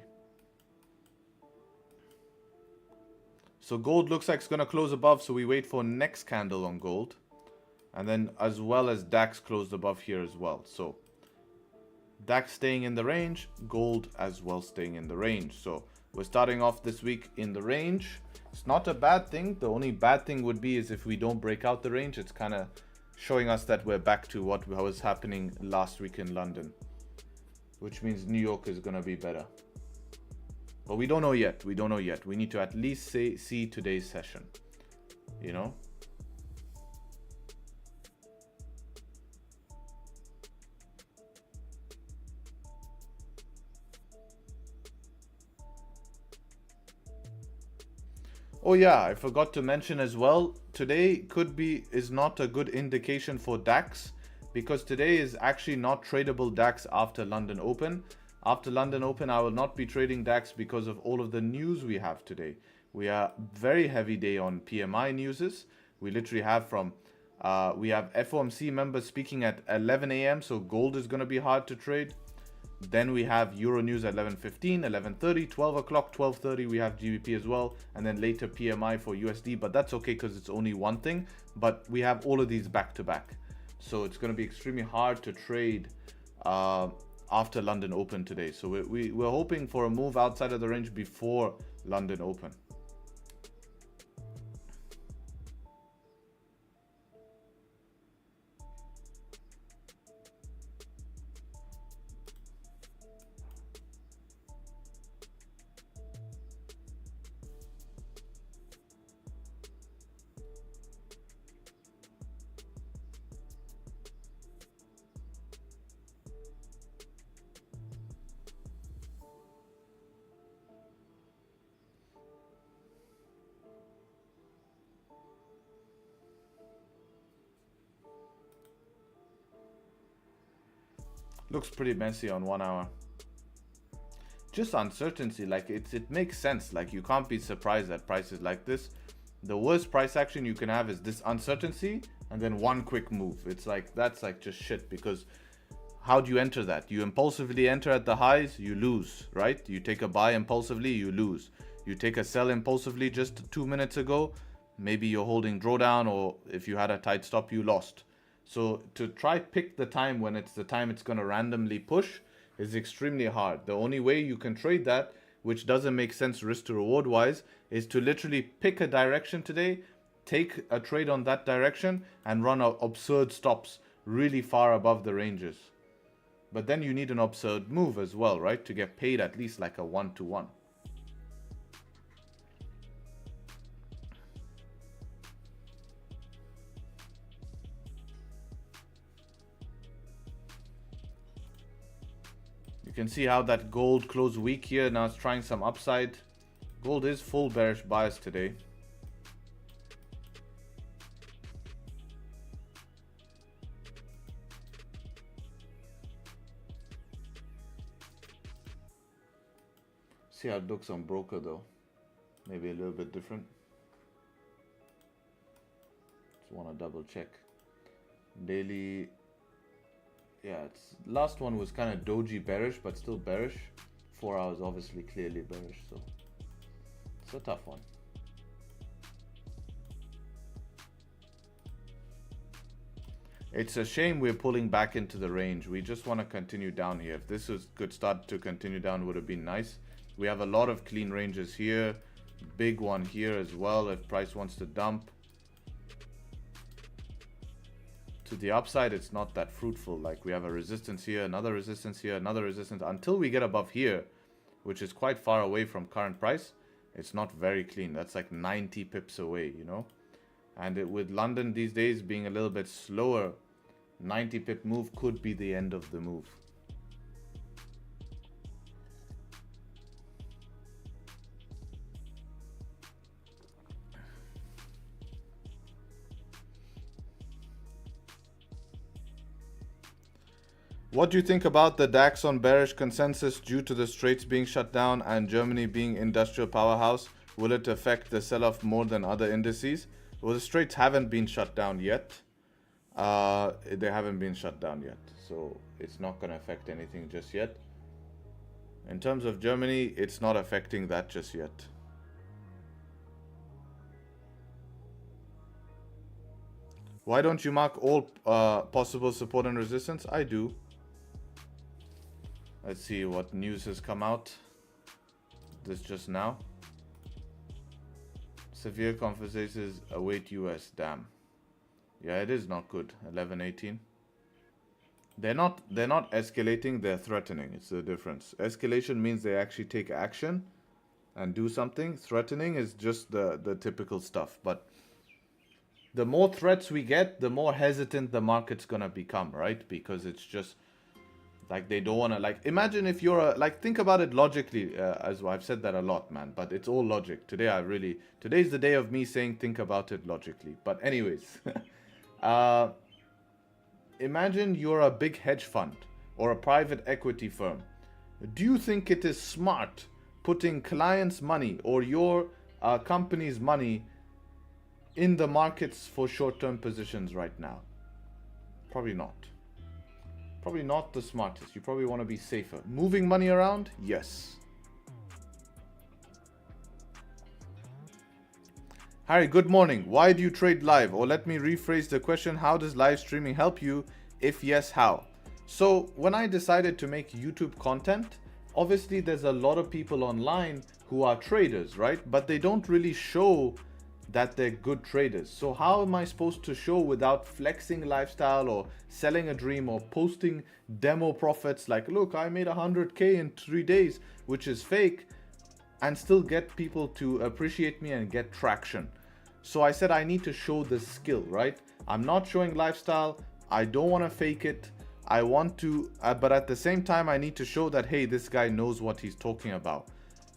So gold looks like it's going to close above, so we wait for next candle on gold. And then as well as DAX closed above here as well. So DAX staying in the range, gold as well staying in the range. So we're starting off this week in the range. It's not a bad thing. The only bad thing would be is if we don't break out the range. It's kind of showing us that we're back to what was happening last week in London, which means New York is going to be better. But we don't know yet. We don't know yet. We need to at least see today's session, Oh yeah, I forgot to mention as well, today is not a good indication for DAX because today is actually not tradable DAX after London Open. After London Open, I will not be trading DAX because of all of the news we have today. We are very heavy day on PMI newses. We literally have we have FOMC members speaking at 11 a.m. So gold is going to be hard to trade. Then we have Euro news at 11:15, 11:30, 12 o'clock, 12:30. We have GBP as well. And then later PMI for USD. But that's okay because it's only one thing. But we have all of these back to back. So it's going to be extremely hard to trade after London Open today. So we're hoping for a move outside of the range before London Open. Looks pretty messy on 1 hour. Just uncertainty, like it makes sense. Like you can't be surprised at prices like this. The worst price action you can have is this uncertainty and then one quick move. It's like, that's like just shit, because how do you enter that? You impulsively enter at the highs, you lose, right? You take a buy impulsively, you lose. You take a sell impulsively just 2 minutes ago, maybe you're holding drawdown, or if you had a tight stop, you lost. So to try pick the time when it's the time it's going to randomly push is extremely hard. The only way you can trade that, which doesn't make sense risk to reward wise, is to literally pick a direction today, take a trade on that direction and run absurd stops really far above the ranges. But then you need an absurd move as well, right? To get paid at least like a 1-to-1. You can see how that gold closed weak here. Now it's trying some upside. Gold is full bearish bias today. See how it looks on broker though. Maybe a little bit different. Just want to double check. Daily. Yeah, it's last one was kind of doji bearish, but still bearish. 4 hours obviously clearly bearish, so it's a tough one. It's a shame we're pulling back into the range. We just want to continue down here. If this could start to continue down, would have been nice. We have a lot of clean ranges here, big one here as well if price wants to dump. To the upside, it's not that fruitful. Like we have a resistance here, another resistance here, another resistance. Until we get above here, which is quite far away from current price, it's not very clean. That's like 90 pips away, you know. And with London these days being a little bit slower, 90 pip move could be the end of the move. What do you think about the DAX on bearish consensus due to the Straits being shut down and Germany being industrial powerhouse? Will it affect the sell-off more than other indices? Well, the Straits haven't been shut down yet. They haven't been shut down yet, so it's not going to affect anything just yet. In terms of Germany, it's not affecting that just yet. Why don't you mark all possible support and resistance? I do. Let's see what news has come out. This just now. Severe consequences await US. Damn. Yeah, it is not good. 11:18. They're not escalating, they're threatening. It's the difference. Escalation means they actually take action and do something. Threatening is just the typical stuff. But the more threats we get, the more hesitant the market's gonna become, right? Because it's just like they don't want to, like, imagine if you're like, think about it logically, as I've said that a lot, man, but it's all logic. Today's the day of me saying think about it logically. But anyways, imagine you're a big hedge fund or a private equity firm. Do you think it is smart putting clients' money or your company's money in the markets for short-term positions right now? Probably not. Probably not the smartest. You probably want to be safer. Moving money around? Yes. Harry, good morning. Why do you trade live? Or let me rephrase the question. How does live streaming help you? If yes, how? So when I decided to make YouTube content, obviously there's a lot of people online who are traders, right? But they don't really show that they're good traders. So how am I supposed to show without flexing lifestyle or selling a dream or posting demo profits like, look, I made 100K in 3 days, which is fake, and still get people to appreciate me and get traction? So I said I need to show the skill, right? I'm not showing lifestyle. I don't want to fake it. I want to, but at the same time, I need to show that, hey, this guy knows what he's talking about.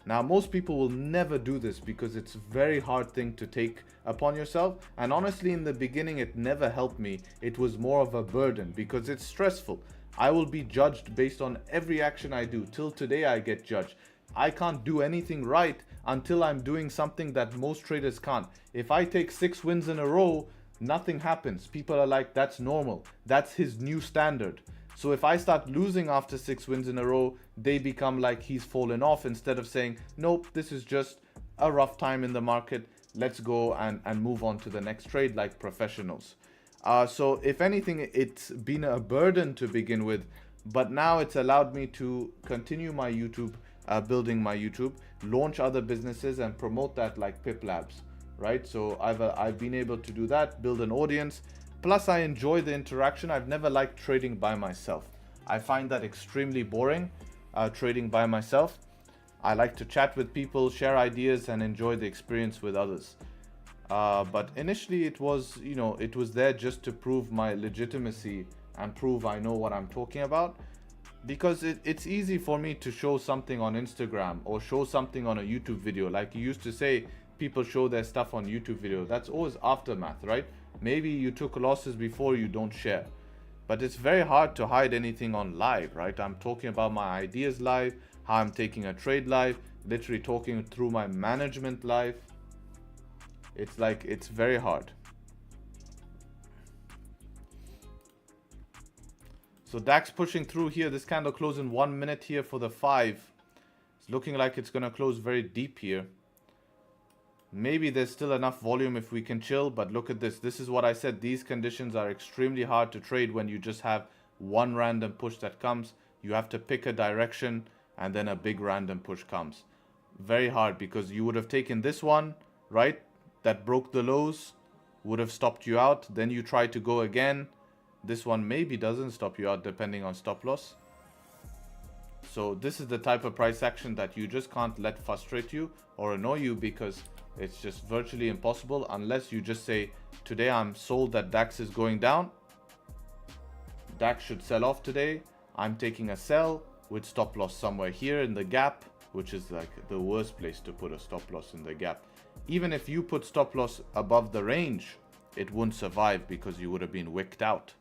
Now, most people will never do this because it's a very hard thing to take upon yourself. And honestly, in the beginning, it never helped me. It was more of a burden because it's stressful. I will be judged based on every action I do. Till today, I get judged. I can't do anything right until I'm doing something that most traders can't. If I take 6 wins in a row, nothing happens. People are like, that's normal. That's his new standard. So if I start losing after 6 wins in a row, they become like he's fallen off, instead of saying, nope, this is just a rough time in the market. Let's go and move on to the next trade like professionals. So if anything, it's been a burden to begin with, but now it's allowed me to continue my YouTube, building my YouTube, launch other businesses and promote that like Pip Labs, right? So I've been able to do that, build an audience. Plus, I enjoy the interaction. I've never liked trading by myself. I find that extremely boring, trading by myself. I like to chat with people, share ideas, and enjoy the experience with others. But initially, it was, it was there just to prove my legitimacy and prove I know what I'm talking about. Because it's easy for me to show something on Instagram or show something on a YouTube video. Like you used to say, people show their stuff on YouTube video. That's always aftermath, right? Maybe you took losses before, you don't share. But it's very hard to hide anything on live, right? I'm talking about my ideas live, how I'm taking a trade live, literally talking through my management live. It's like, it's very hard. So DAX pushing through here. This candle closed in 1 minute here for the 5. It's looking like it's going to close very deep here. Maybe there's still enough volume if we can chill, but look at this. This is what I said. These conditions are extremely hard to trade when you just have one random push that comes. You have to pick a direction and then a big random push comes. Very hard, because you would have taken this one, right? That broke the lows, would have stopped you out. Then you try to go again. This one maybe doesn't stop you out depending on stop loss. So this is the type of price action that you just can't let frustrate you or annoy you, because it's just virtually impossible unless you just say, today I'm sold that DAX is going down. DAX should sell off today. I'm taking a sell with stop loss somewhere here in the gap, which is like the worst place to put a stop loss, in the gap. Even if you put stop loss above the range, it wouldn't survive because you would have been wicked out.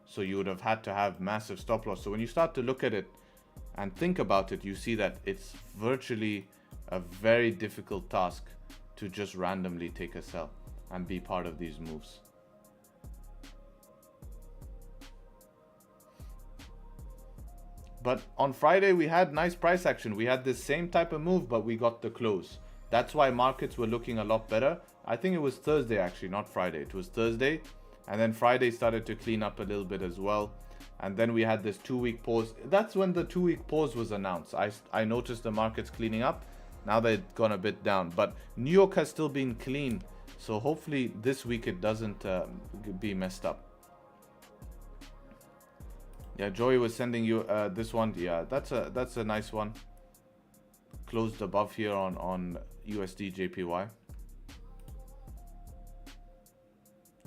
So you would have had to have massive stop loss. So when you start to look at it and think about it, you see that it's virtually a very difficult task to just randomly take a sell and be part of these moves. But on Friday, we had nice price action. We had this same type of move, but we got the close. That's why markets were looking a lot better. I think it was Thursday, actually, not Friday. It was Thursday. And then Friday started to clean up a little bit as well. And then we had this 2-week pause. That's when the 2-week pause was announced. I noticed the markets cleaning up. Now they've gone a bit down. But New York has still been clean. So hopefully this week it doesn't be messed up. Yeah, Joey was sending you this one. Yeah, that's a nice one. Closed above here on USD JPY.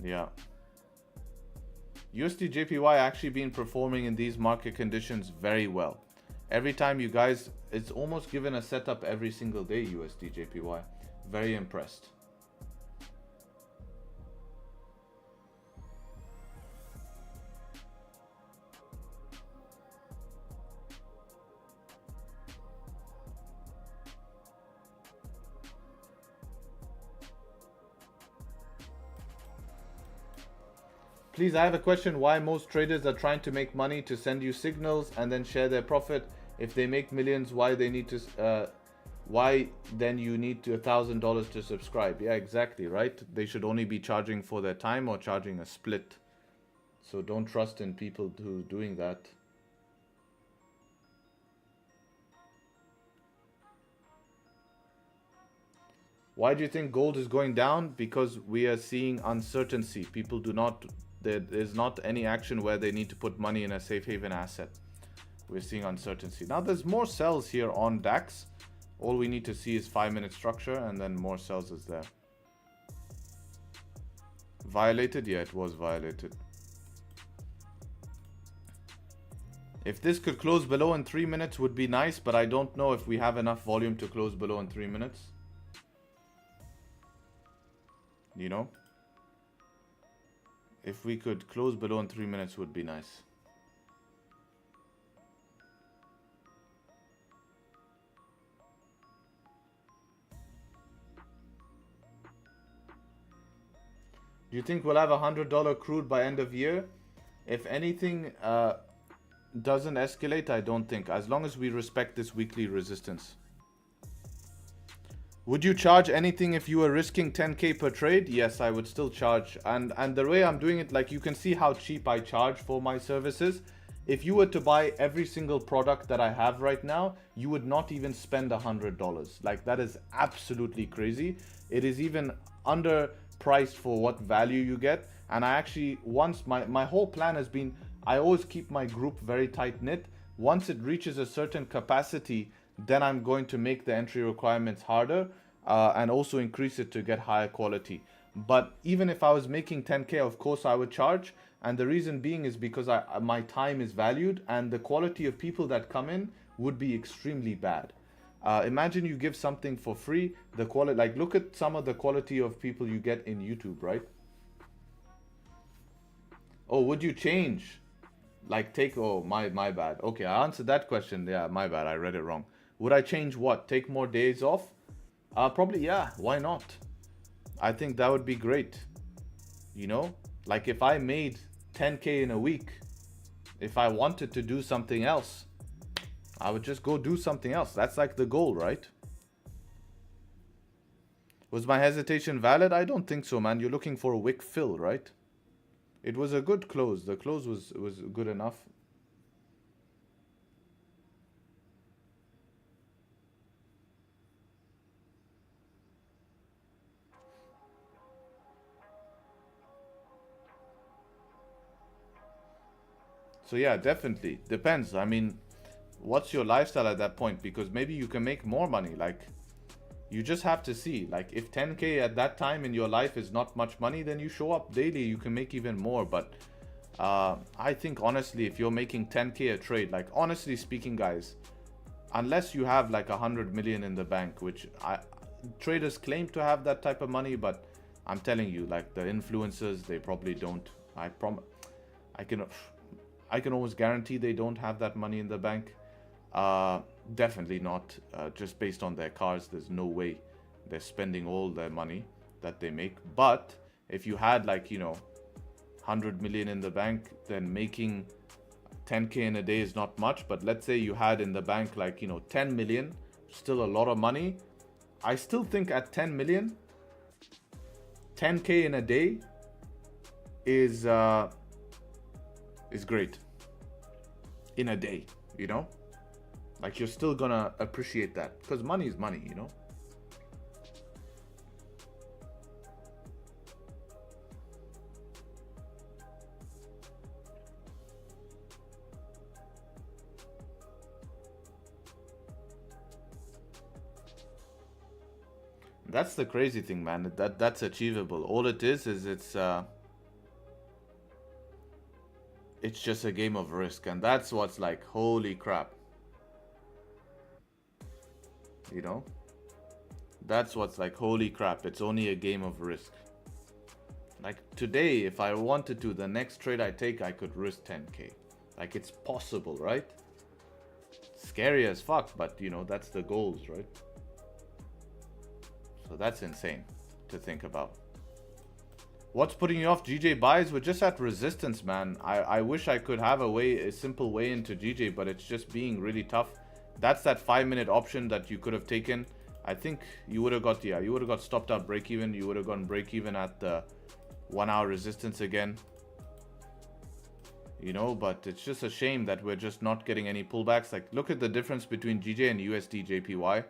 Yeah. USD JPY actually been performing in these market conditions very well. Every time you guys, it's almost given a setup every single day, USD JPY. Very impressed. Please, I have a question. Why most traders are trying to make money to send you signals and then share their profit? If they make millions, why they need to why then you need to $1,000 to subscribe? Yeah, exactly, right? They should only be charging for their time or charging a split. So don't trust in people who doing that. Why do you think gold is going down? Because we are seeing uncertainty. People do not, there's not any action where they need to put money in a safe haven asset. We're seeing uncertainty. Now there's more sells here on DAX. All we need to see is 5-minute structure and then more sells is there. Violated? Yeah, it was violated. If this could close below in 3 minutes would be nice, but I don't know if we have enough volume to close below in 3 minutes. You know, if we could close below in 3 minutes would be nice. Do you think we'll have $100 crude by end of year? If anything doesn't escalate, I don't think, as long as we respect this weekly resistance. Would you charge anything if you were risking 10k per trade? Yes, I would still charge. And the way I'm doing it, like you can see how cheap I charge for my services. If you were to buy every single product that I have right now, you would not even spend $100. Like that is absolutely crazy. It is even underpriced for what value you get. And I actually, once my whole plan has been, I always keep my group very tight knit. Once it reaches a certain capacity, then I'm going to make the entry requirements harder and also increase it to get higher quality. But even if I was making 10k, of course I would charge. And the reason being is because my time is valued and the quality of people that come in would be extremely bad. Imagine you give something for free, the quality, like look at some of the quality of people you get in YouTube, right? Oh, would you change? Like take, oh, my bad. Okay, I answered that question. Yeah, my bad, I read it wrong. Would I change what? Take more days off? Probably, yeah. Why not? I think that would be great. You know, like if I made 10k in a week, if I wanted to do something else, I would just go do something else. That's like the goal, right? Was my hesitation valid? I don't think so, man. You're looking for a wick fill, right? It was a good close. The close was good enough. So yeah, definitely. Depends. I mean, what's your lifestyle at that point? Because maybe you can make more money. Like, you just have to see. Like, if 10k at that time in your life is not much money, then you show up daily. You can make even more. But I think, honestly, if you're making 10k a trade, like, honestly speaking, guys, unless you have like 100 million in the bank, which traders claim to have that type of money, but I'm telling you, like, the influencers, they probably don't. I can almost guarantee they don't have that money in the bank. Definitely not. Just based on their cars, there's no way they're spending all their money that they make. But if you had, like, you know, 100 million in the bank, then making 10k in a day is not much. But let's say you had in the bank, like, you know, 10 million, still a lot of money. I still think at 10 million, 10k in a day is great in a day, you know, like you're still gonna appreciate that because money is money, you know. That's the crazy thing, man. That's achievable. All it is it's just a game of risk, and that's what's like, holy crap, you know. That's what's like, holy crap, it's only a game of risk. Like today, if I wanted to, the next trade I take, I could risk 10k. Like, it's possible, right? Scary as fuck, but you know, that's the goals, right? So that's insane to think about. What's putting you off GJ buys? We're just at resistance, man. I wish I could have a simple way into GJ, but it's just being really tough. That's that 5-minute option that you could have taken. I think you would have got, yeah, you would have got stopped out break even. You would have gone break even at the 1 hour resistance again. You know, but it's just a shame that we're just not getting any pullbacks. Like, look at the difference between GJ and USD JPY.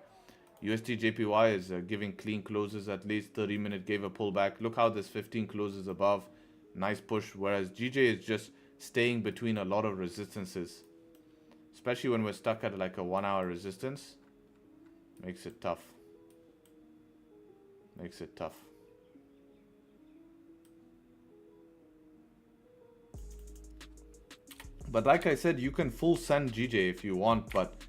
USD JPY is giving clean closes, at least 30-minute gave a pullback. Look how this 15 closes above. Nice push. Whereas GJ is just staying between a lot of resistances. Especially when we're stuck at like a 1 hour resistance. Makes it tough. Makes it tough. But like I said, you can full send GJ if you want, but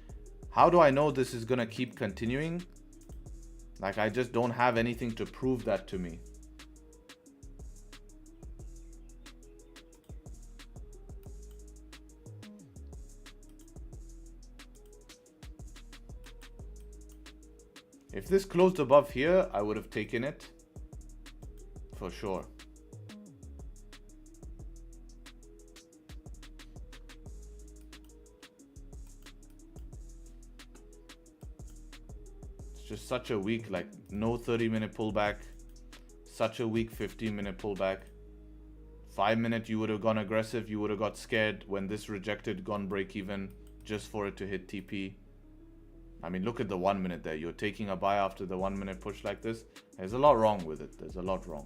how do I know this is going to keep continuing? Like, I just don't have anything to prove that to me. If this closed above here, I would have taken it for sure. Just such a weak, like, no 30-minute pullback, such a weak 15-minute pullback. 5-minute, you would have gone aggressive, you would have got scared when this rejected, gone break even just for it to hit TP. I mean, look at the 1 minute there. You're taking a buy after the 1 minute push like this. There's a lot wrong with it. There's a lot wrong.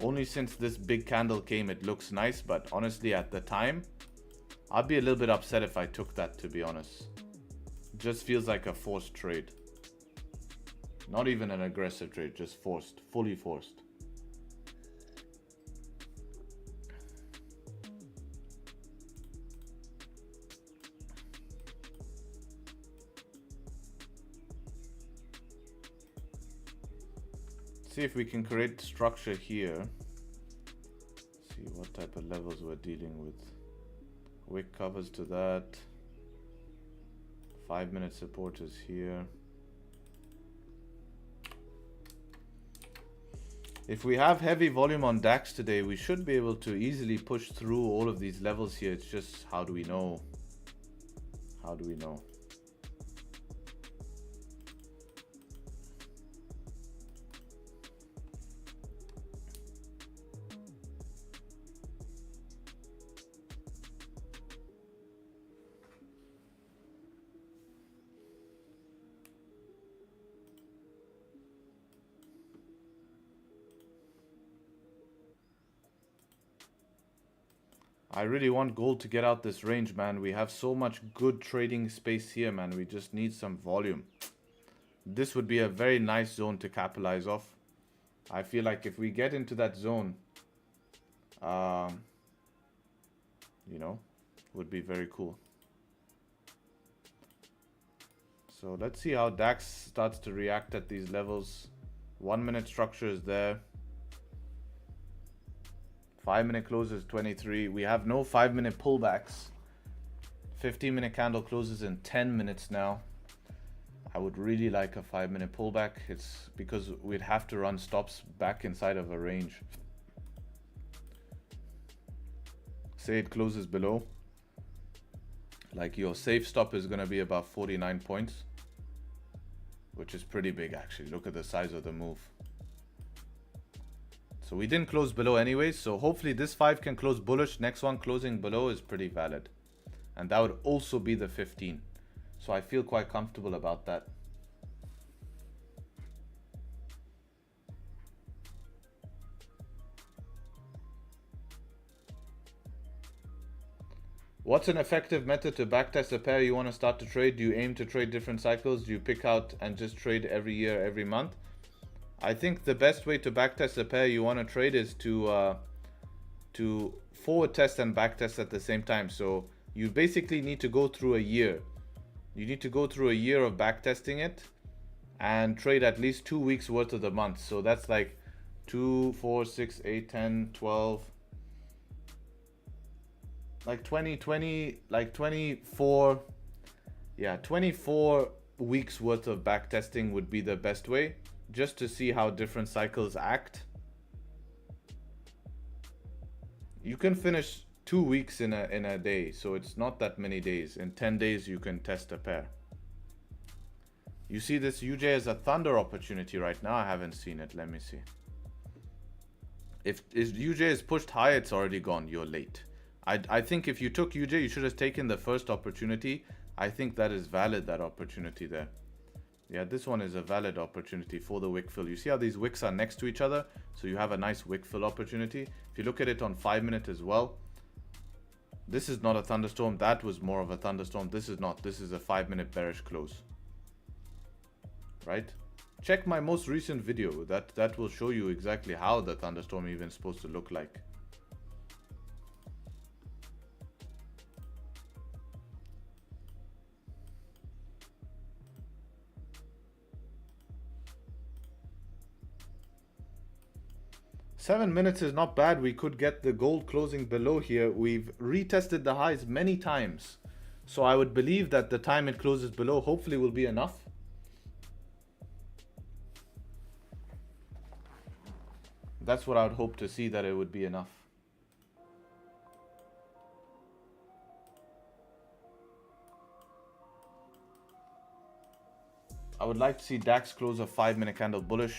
Only since this big candle came, it looks nice, but honestly, at the time, I'd be a little bit upset if I took that, to be honest. It just feels like a forced trade. Not even an aggressive trade, just forced, fully forced. See if we can create structure here. See what type of levels we're dealing with. Wick covers to that. 5-minute support is here. If we have heavy volume on DAX today, we should be able to easily push through all of these levels here. It's just, how do we know? How do we know? I really want gold to get out this range, man. We have so much good trading space here, man. We just need some volume. This would be a very nice zone to capitalize off. I feel like if we get into that zone, you know, would be very cool. So let's see how DAX starts to react at these levels. 1 minute structure is there. 5-minute close is 23. We have no 5-minute pullbacks. 15-minute candle closes in 10 minutes now. I would really like a 5-minute pullback. It's because we'd have to run stops back inside of a range. Say it closes below. Like, your safe stop is going to be about 49 points, which is pretty big actually. Look at the size of the move. So we didn't close below anyways, so hopefully this 5 can close bullish. Next one closing below is pretty valid. And that would also be the 15. So I feel quite comfortable about that. What's an effective method to backtest a pair you want to start to trade? Do you aim to trade different cycles? Do you pick out and just trade every year, every month? I think the best way to backtest a pair you want to trade is to forward test and backtest at the same time. So you basically need to go through a year. You need to go through a year of backtesting it and trade at least 2 weeks worth of the month. So that's like 2, 4, 6, 8, 10, 12, like 20, like 24. Yeah, 24 week's worth of back testing would be the best way, just to see how different cycles act. You can finish 2 weeks in a day, so it's not that many days. In 10 days you can test a pair. You see this UJ as a thunder opportunity right now. I haven't seen it. Let me see. If UJ is pushed high, it's already gone. You're late. I think if you took UJ, you should have taken the first opportunity. I think that is valid, that opportunity there. Yeah, this one is a valid opportunity for the wick fill. You see how these wicks are next to each other? So you have a nice wick fill opportunity. If you look at it on 5 minute as well, this is not a thunderstorm. That was more of a thunderstorm. This is not. This is a 5 minute bearish close. Right? Check my most recent video. That will show you exactly how the thunderstorm even is supposed to look like. Seven minutes is not bad. We could get the gold closing below here. We've retested the highs many times. So I would believe that the time it closes below hopefully will be enough. That's what I would hope to see, that it would be enough. I would like to see DAX close a 5 minute candle bullish.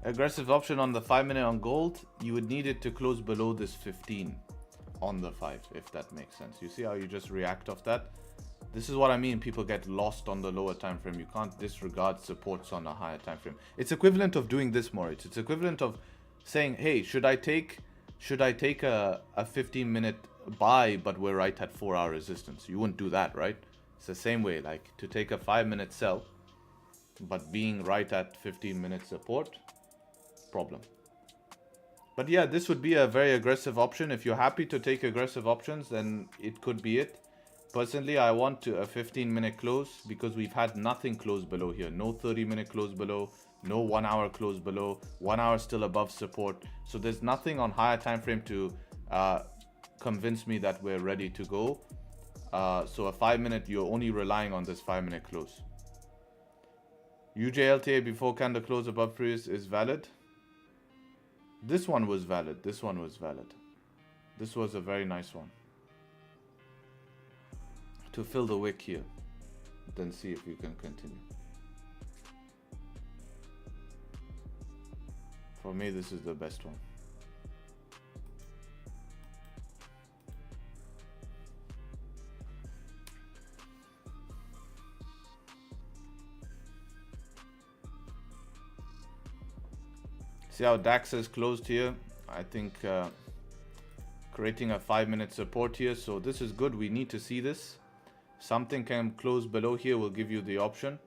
Aggressive option on the 5 minute on gold. You would need it to close below this 15 on the 5, if that makes sense. You see how you just react off that? This is what I mean. People get lost on the lower time frame. You can't disregard supports on a higher time frame. It's equivalent of doing this, Moritz. It's equivalent of saying, hey, should I take a 15 minute buy, but we're right at 4 hour resistance? You wouldn't do that, right? It's the same way, like to take a 5 minute sell, but being right at 15 minute support, problem. But yeah, this would be a very aggressive option. If you're happy to take aggressive options, then it could be it. Personally, I want a 15 minute close, because we've had nothing close below here. No 30 minute close below, no 1 hour close below, 1 hour still above support. So there's nothing on higher time frame to convince me that we're ready to go. So a 5 minute, you're only relying on this 5 minute close. UJLTA before candle close above previous is valid. This one was valid. This one was valid. This was a very nice one. To fill the wick here. Then see if you can continue. For me, this is the best one. See how DAX is closed here? I think creating a 5 minute support here. So this is good. We need to see this. Something can close below here will give you the option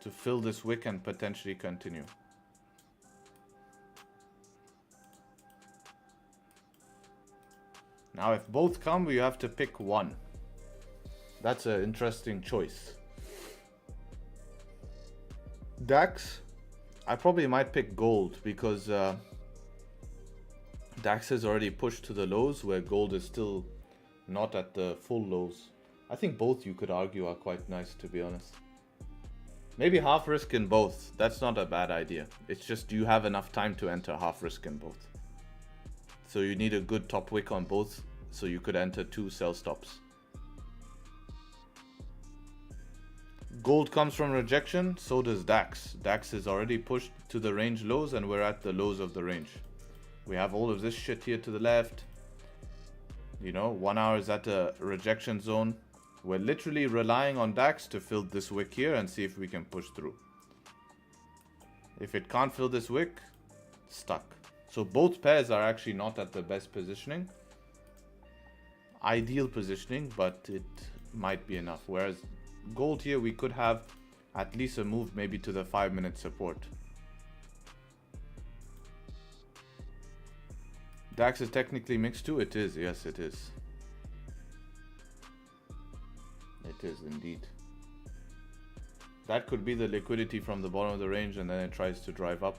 to fill this wick and potentially continue. Now, if both come, we have to pick one. That's an interesting choice. DAX, I probably might pick gold, because DAX has already pushed to the lows, where gold is still not at the full lows. I think both, you could argue, are quite nice, to be honest. Maybe half risk in both. That's not a bad idea. It's just, do you have enough time to enter half risk in both? So you need a good top wick on both, so you could enter 2 sell stops. Gold comes from rejection, so does DAX. DAX is already pushed to the range lows and we're at the lows of the range. We have all of this shit here to the left. You know, 1 hour is at a rejection zone. We're literally relying on DAX to fill this wick here and see if we can push through. If it can't fill this wick, stuck. So both pairs are actually not at the best positioning. Ideal positioning, but it might be enough. Whereas gold here, we could have at least a move maybe to the 5-minute support. DAX is technically mixed too. It is. Yes, it is. It is indeed. That could be the liquidity from the bottom of the range and then it tries to drive up.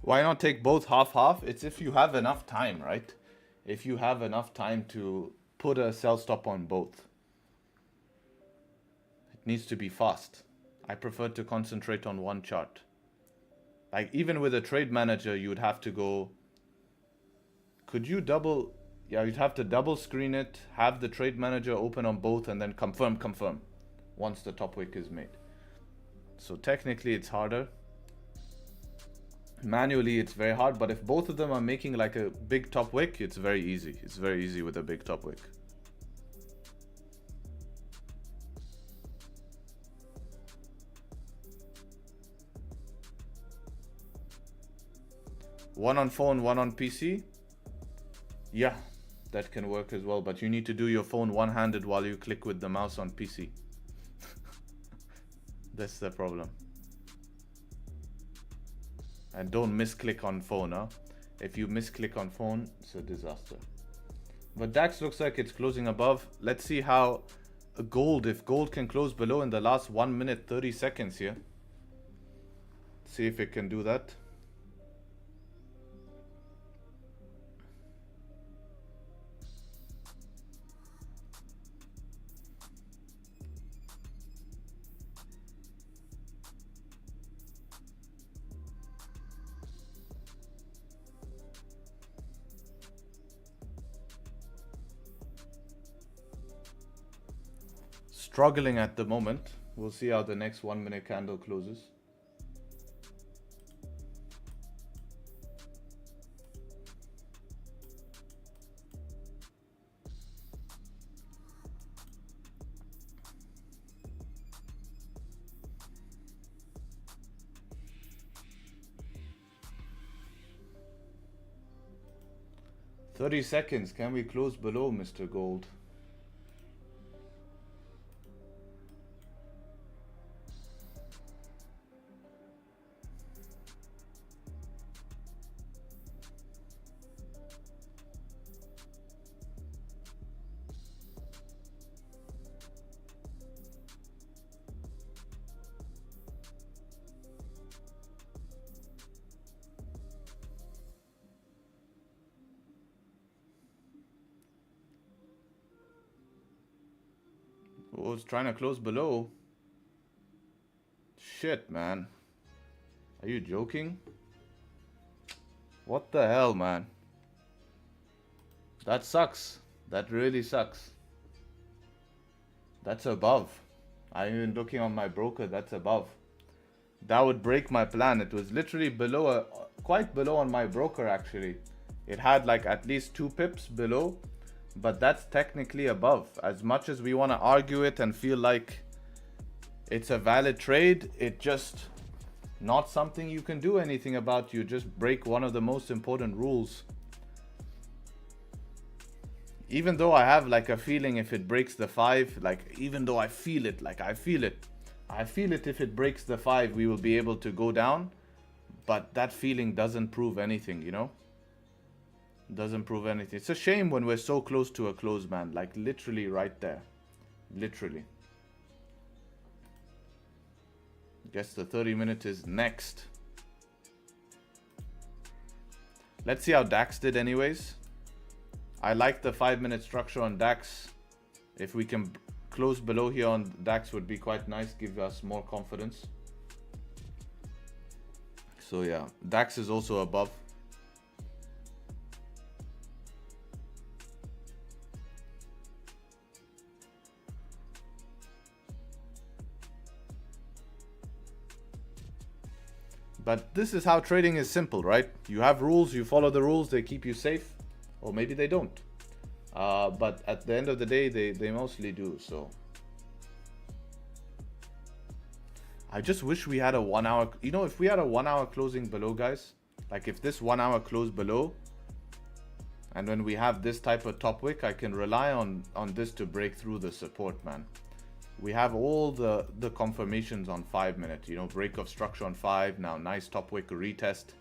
Why not take both half-half? It's if you have enough time, right? If you have enough time to put a sell stop on both. It needs to be fast. I prefer to concentrate on one chart. Like even with a trade manager, you would have to go... Could you double... Yeah, you'd have to double screen it, have the trade manager open on both and then confirm once the top wick is made. So technically it's harder. Manually it's very hard, but if both of them are making like a big top wick, it's very easy. It's very easy with a big top wick. One on phone, one on PC. Yeah, that can work as well, but you need to do your phone one-handed while you click with the mouse on PC. That's the problem. And don't misclick on phone, huh? If you misclick on phone, it's a disaster. But DAX looks like it's closing above. Let's see how gold, if gold can close below in the last 1 minute 30 seconds here. See if it can do that. Struggling at the moment. We'll see how the next 1 minute candle closes. "30 seconds. Can we close below, Mr. Gold?" Oh, it's trying to close below. Shit, man. Are you joking? What the hell, man? That sucks. That really sucks. That's above. I'm even looking on my broker. That's above. That would break my plan. It was literally below, quite below on my broker actually. It had like at least 2 pips below. But that's technically above. As much as we want to argue it and feel like it's a valid trade, it just not something you can do anything about. You just break one of the most important rules. Even though I have like a feeling if it breaks the 5, like even though I feel it, like I feel it if it breaks the 5, we will be able to go down. But that feeling doesn't prove anything, you know? Doesn't prove anything. It's a shame when we're so close to a close, man. Like literally right there. Literally. Guess the 30-minute is next. Let's see how DAX did anyways. I like the 5-minute structure on DAX. If we can close below here on DAX would be quite nice, give us more confidence. So yeah, DAX is also above. But this is how trading is simple, right? You have rules, you follow the rules, they keep you safe, or maybe they don't. But at the end of the day, they mostly do, so. I just wish we had a 1 hour, you know, if we had a 1 hour closing below, guys, like if this 1 hour closed below, and when we have this type of top wick, I can rely on this to break through the support, man. We have all the confirmations on 5-minute, you know, break of structure on 5, now nice top wick retest.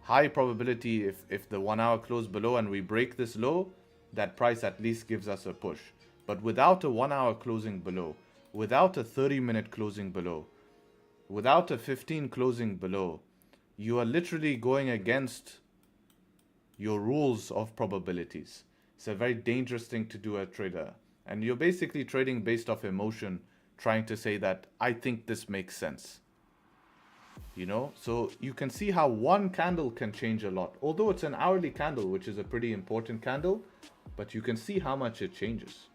High probability if the 1 hour closed below and we break this low, that price at least gives us a push. But without a 1 hour closing below, without a 30-minute closing below, without a 15 closing below, you are literally going against your rules of probabilities. It's a very dangerous thing to do as a trader. And you're basically trading based off emotion, trying to say that I think this makes sense. You know, so you can see how one candle can change a lot. Although it's an hourly candle, which is a pretty important candle, but you can see how much it changes.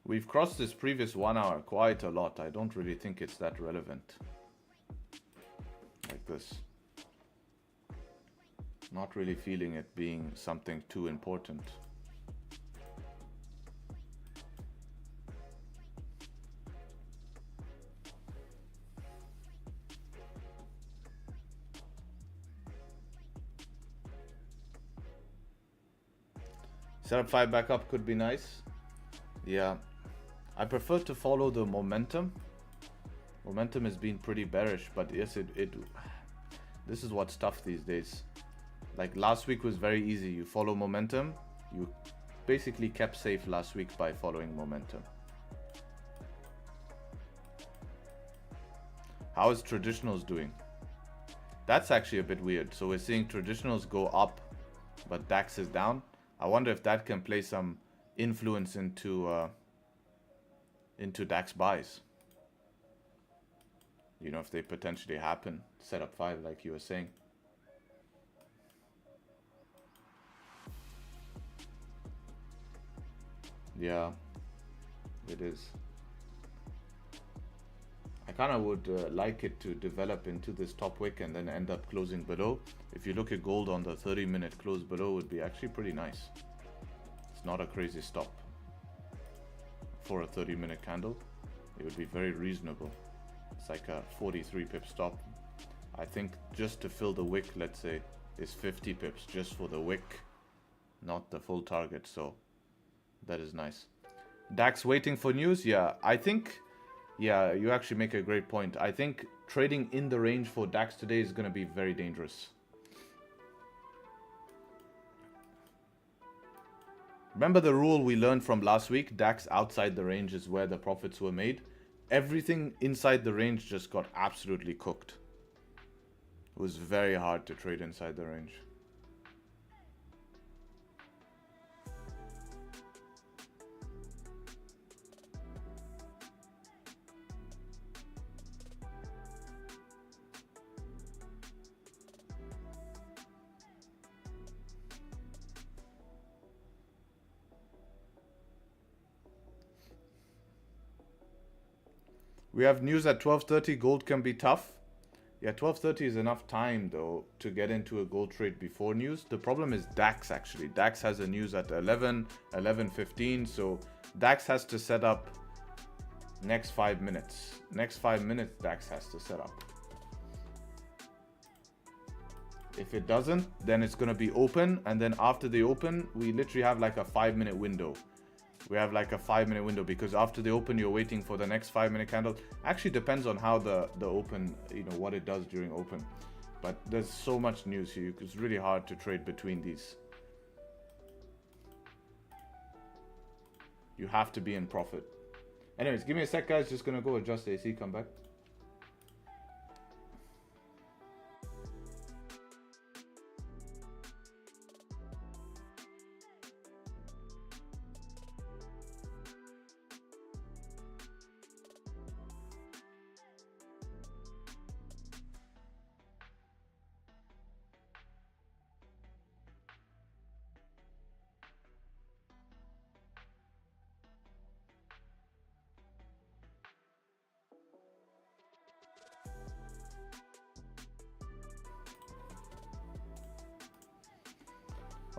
We've crossed this previous 1 hour quite a lot. I don't really think it's that relevant. Like this. Not really feeling it being something too important. Setup 5 back up could be nice. Yeah. I prefer to follow the momentum. Momentum has been pretty bearish, but yes, this is what's tough these days. Like last week was very easy. You follow momentum. You basically kept safe last week by following momentum. How is traditionals doing? That's actually a bit weird. So we're seeing traditionals go up, but DAX is down. I wonder if that can play some influence into DAX buys. You know, if they potentially happen. Setup 5, like you were saying. Yeah, it is. I kind of would like it to develop into this top wick and then end up closing below. If you look at gold on the 30-minute close below, would be actually pretty nice. It's not a crazy stop. For a 30-minute candle, it would be very reasonable. It's like a 43 pip stop. I think just to fill the wick, let's say, is 50 pips just for the wick, not the full target. So that is nice. DAX waiting for news. Yeah, I think, yeah, you actually make a great point. I think trading in the range for DAX today is going to be very dangerous. Remember the rule we learned from last week? DAX outside the range is where the profits were made. Everything inside the range just got absolutely cooked. It was very hard to trade inside the range. We have news at 12:30. Gold can be tough. Yeah, 12:30 is enough time though to get into a gold trade before news. The problem is DAX actually. DAX has a news at 11, 11:15. So DAX has to set up next 5 minutes. Next 5 minutes, DAX has to set up. If it doesn't, then it's going to be open. And then after the open, we literally have like a 5-minute window. We have like a 5-minute window because after the open, you're waiting for the next 5-minute candle. Actually depends on how the open, you know, what it does during open. But there's so much news here. It's really hard to trade between these. You have to be in profit. Anyways, give me a sec, guys. Just going to go adjust AC, come back.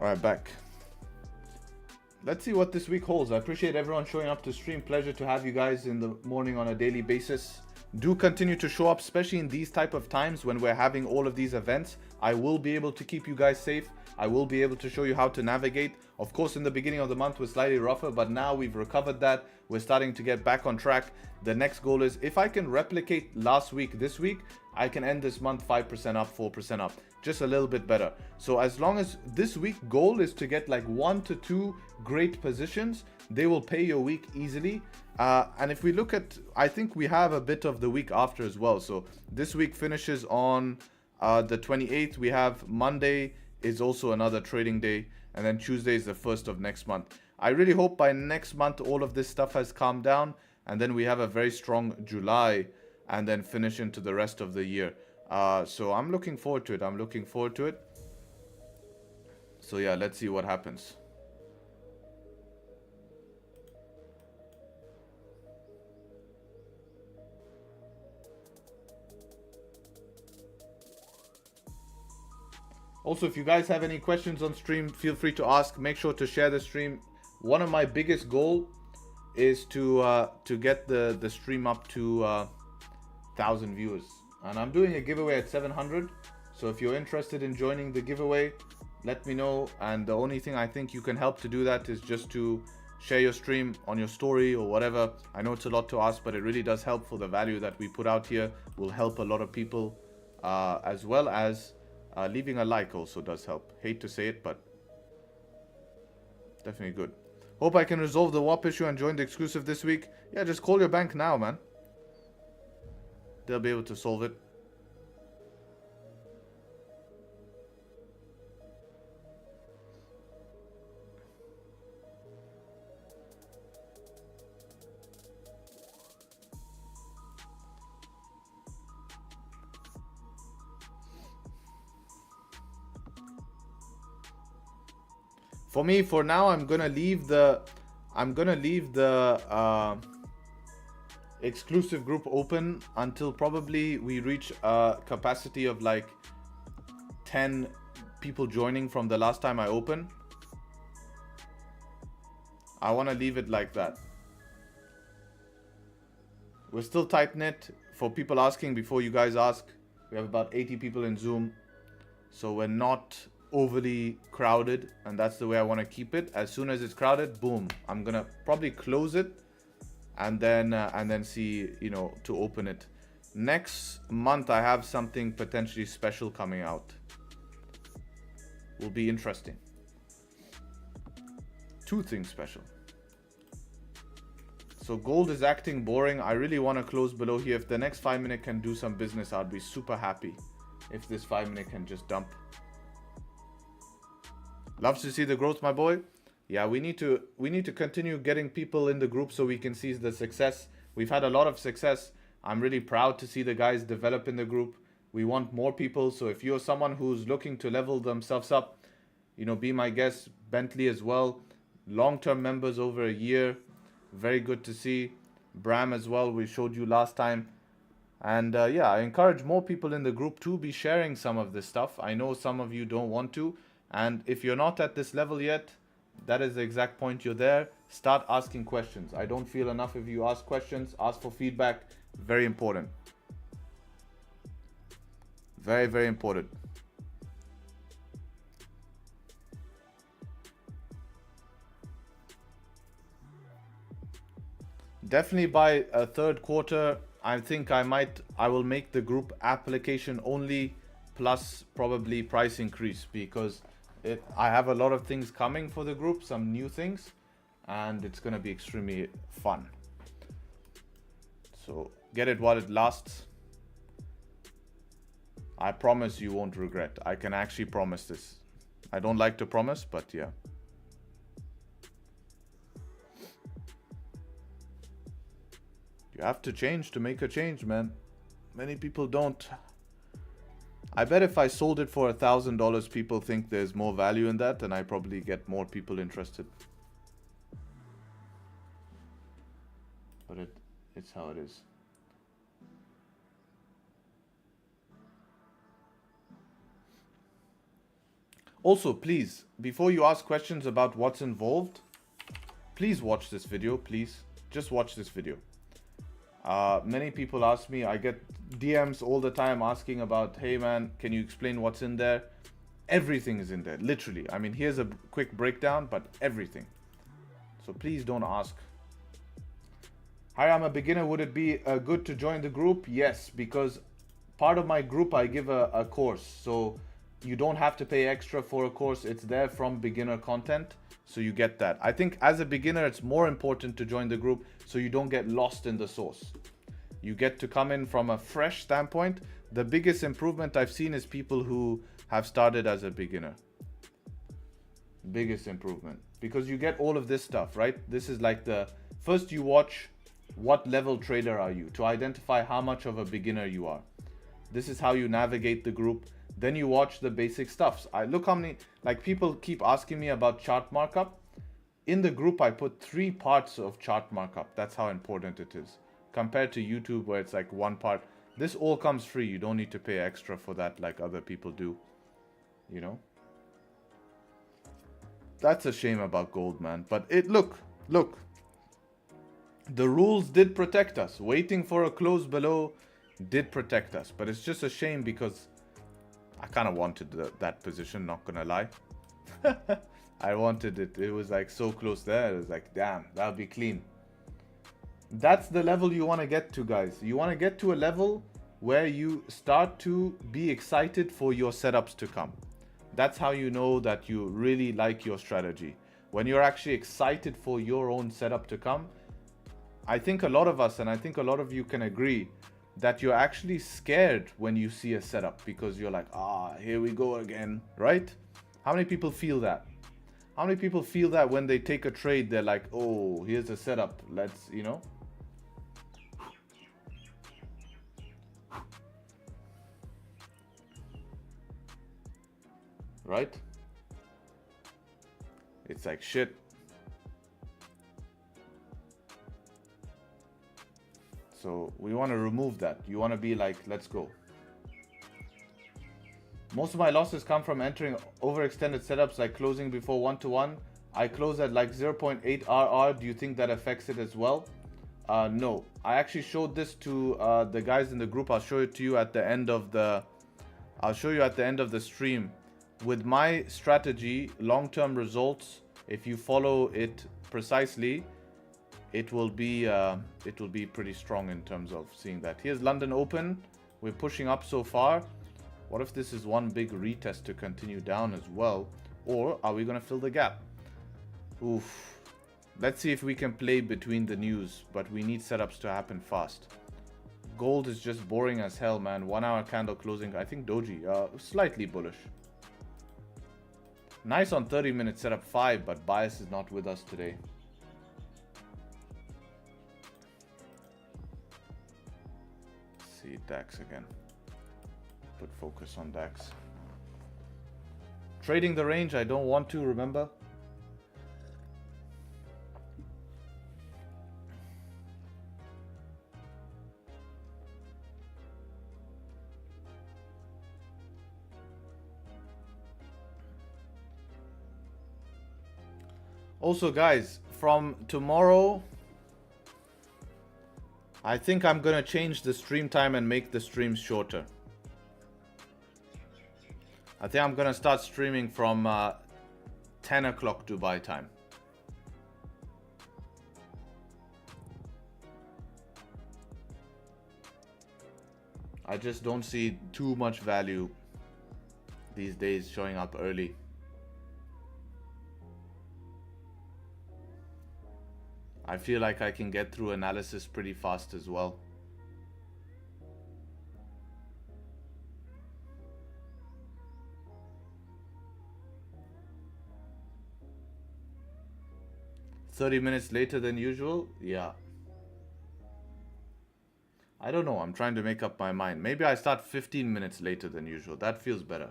All right, back. Let's see what this week holds. I appreciate everyone showing up to stream. Pleasure to have you guys in the morning on a daily basis. Do continue to show up, especially in these type of times when we're having all of these events. I will be able to keep you guys safe. I will be able to show you how to navigate. Of course, in the beginning of the month was slightly rougher, but now we've recovered that. We're starting to get back on track. The next goal is if I can replicate last week, this week, I can end this month 5% up, 4% up, just a little bit better. So as long as this week goal is to get like 1 to 2 great positions, they will pay your week easily. And if we look at, I think we have a bit of the week after as well. So this week finishes on the 28th. We have Monday is also another trading day. And then Tuesday is the 1st of next month. I really hope by next month, all of this stuff has calmed down. And then we have a very strong July and then finish into the rest of the year. So I'm looking forward to it. I'm looking forward to it. So yeah, let's see what happens. Also, if you guys have any questions on stream, feel free to ask. Make sure to share the stream. One of my biggest goal is to get the stream up to 1,000 viewers. And I'm doing a giveaway at 700. So if you're interested in joining the giveaway, let me know. And the only thing I think you can help to do that is just to share your stream on your story or whatever. I know it's a lot to ask, but it really does help for the value that we put out here. Will help a lot of people, as well as leaving a like also does help. Hate to say it, but definitely good. Hope I can resolve the WAP issue and join the exclusive this week. Yeah, just call your bank now, man. They'll be able to solve it. For me, for now, I'm gonna leave the exclusive group open until probably we reach a capacity of like 10 people joining from the last time I opened. I want to leave it like that. We're still tight knit. For people asking, before you guys ask, we have about 80 people in Zoom, so we're not overly crowded, and that's the way I want to keep it. As soon as it's crowded, boom, I'm gonna probably close it and then see, you know, to open it. Next month I have something potentially special coming out. Will be interesting. 2 things special. So gold is acting boring. I really want to close below here. If the next 5 minute can do some business, I'd be super happy if this 5 minute can just dump. Loves to see the growth, my boy. Yeah, we need to continue getting people in the group so we can see the success. We've had a lot of success. I'm really proud to see the guys develop in the group. We want more people. So if you're someone who's looking to level themselves up, you know, be my guest. Bentley as well. Long-term members over a year. Very good to see. Bram as well, we showed you last time. And yeah, I encourage more people in the group to be sharing some of this stuff. I know some of you don't want to. And if you're not at this level yet, that is the exact point. You're there. start asking questions. I don't feel enough if you ask questions, ask for feedback. Very important. Very, very important. Definitely by a third quarter, I think I will make the group application only, plus probably price increase, because I have a lot of things coming for the group, some new things, and it's going to be extremely fun. So get it while it lasts. I promise you won't regret. I can actually promise this. I don't like to promise, but yeah. You have to change to make a change, man. Many people don't. I bet if I sold it for $1,000, people think there's more value in that, and I probably get more people interested. But it's how it is. Also, please, before you ask questions about what's involved, please watch this video, please. Just watch this video. Many people ask me, I get DMs all the time asking about, hey man, can you explain what's in there? Everything is in there, literally. I mean, here's a quick breakdown, but everything. So please don't ask. Hi, I'm a beginner. Would it be good to join the group? Yes, because part of my group, I give a course. So you don't have to pay extra for a course. It's there from beginner content. So you get that. I think as a beginner, it's more important to join the group so you don't get lost in the source. You get to come in from a fresh standpoint. The biggest improvement I've seen is people who have started as a beginner. Biggest improvement. Because you get all of this stuff, right? This is like the first you watch what level trader are you to identify how much of a beginner you are. This is how you navigate the group. Then you watch the basic stuffs. I look how many, like people keep asking me about chart markup. In the group, I put 3 parts of chart markup. That's how important it is. Compared to YouTube where it's like 1 part. This all comes free. You don't need to pay extra for that like other people do. You know? That's a shame about gold, man. But look. The rules did protect us. Waiting for a close below did protect us. But it's just a shame because I kind of wanted that position, not gonna lie. I wanted it. It was like so close there. It was like, damn, that'll be clean. That's the level you want to get to, guys. You want to get to a level where you start to be excited for your setups to come. That's how you know that you really like your strategy. When you're actually excited for your own setup to come. I think a lot of us, and I think a lot of you can agree, that you're actually scared when you see a setup because you're like, here we go again, right? How many people feel that? How many people feel that when they take a trade, they're like, oh, here's a setup. Let's, you know. Right? It's like shit. So we want to remove that. You want to be like, let's go. Most of my losses come from entering overextended setups like closing before 1-to-1. I close at like 0.8 RR. Do you think that affects it as well? No. I actually showed this to the guys in the group. I'll show it to you at the end of the stream. With my strategy, long-term results, if you follow it precisely, it will be pretty strong in terms of seeing that. Here's London Open. We're pushing up so far. What if this is one big retest to continue down as well? Or are we going to fill the gap? Oof. Let's see if we can play between the news, but we need setups to happen fast. Gold is just boring as hell, man. 1 hour candle closing. I think Doji, slightly bullish. Nice on 30-minute setup 5, but bias is not with us today. See DAX again. Put focus on DAX. Trading the range, I don't want to, remember? Also, guys, from tomorrow, I think I'm gonna change the stream time and make the streams shorter. I think I'm gonna start streaming from 10 o'clock Dubai time. I just don't see too much value these days showing up early. I feel like I can get through analysis pretty fast as well. "30 minutes later than usual?" Yeah. I don't know. I'm trying to make up my mind. Maybe I start 15 minutes later than usual. That feels better.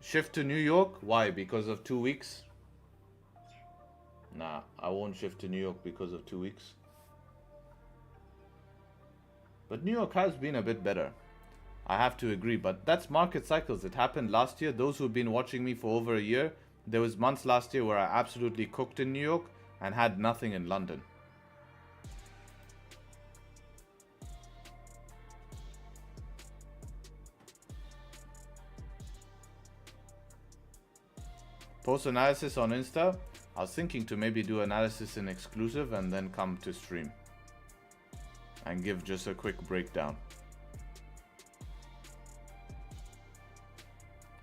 Shift to New York? Why? Because of 2 weeks? Nah, I won't shift to New York because of 2 weeks. But New York has been a bit better. I have to agree. But that's market cycles. It happened last year. Those who've been watching me for over a year, there was months last year where I absolutely cooked in New York and had nothing in London. Post analysis on Insta. I was thinking to maybe do analysis in exclusive and then come to stream and give just a quick breakdown.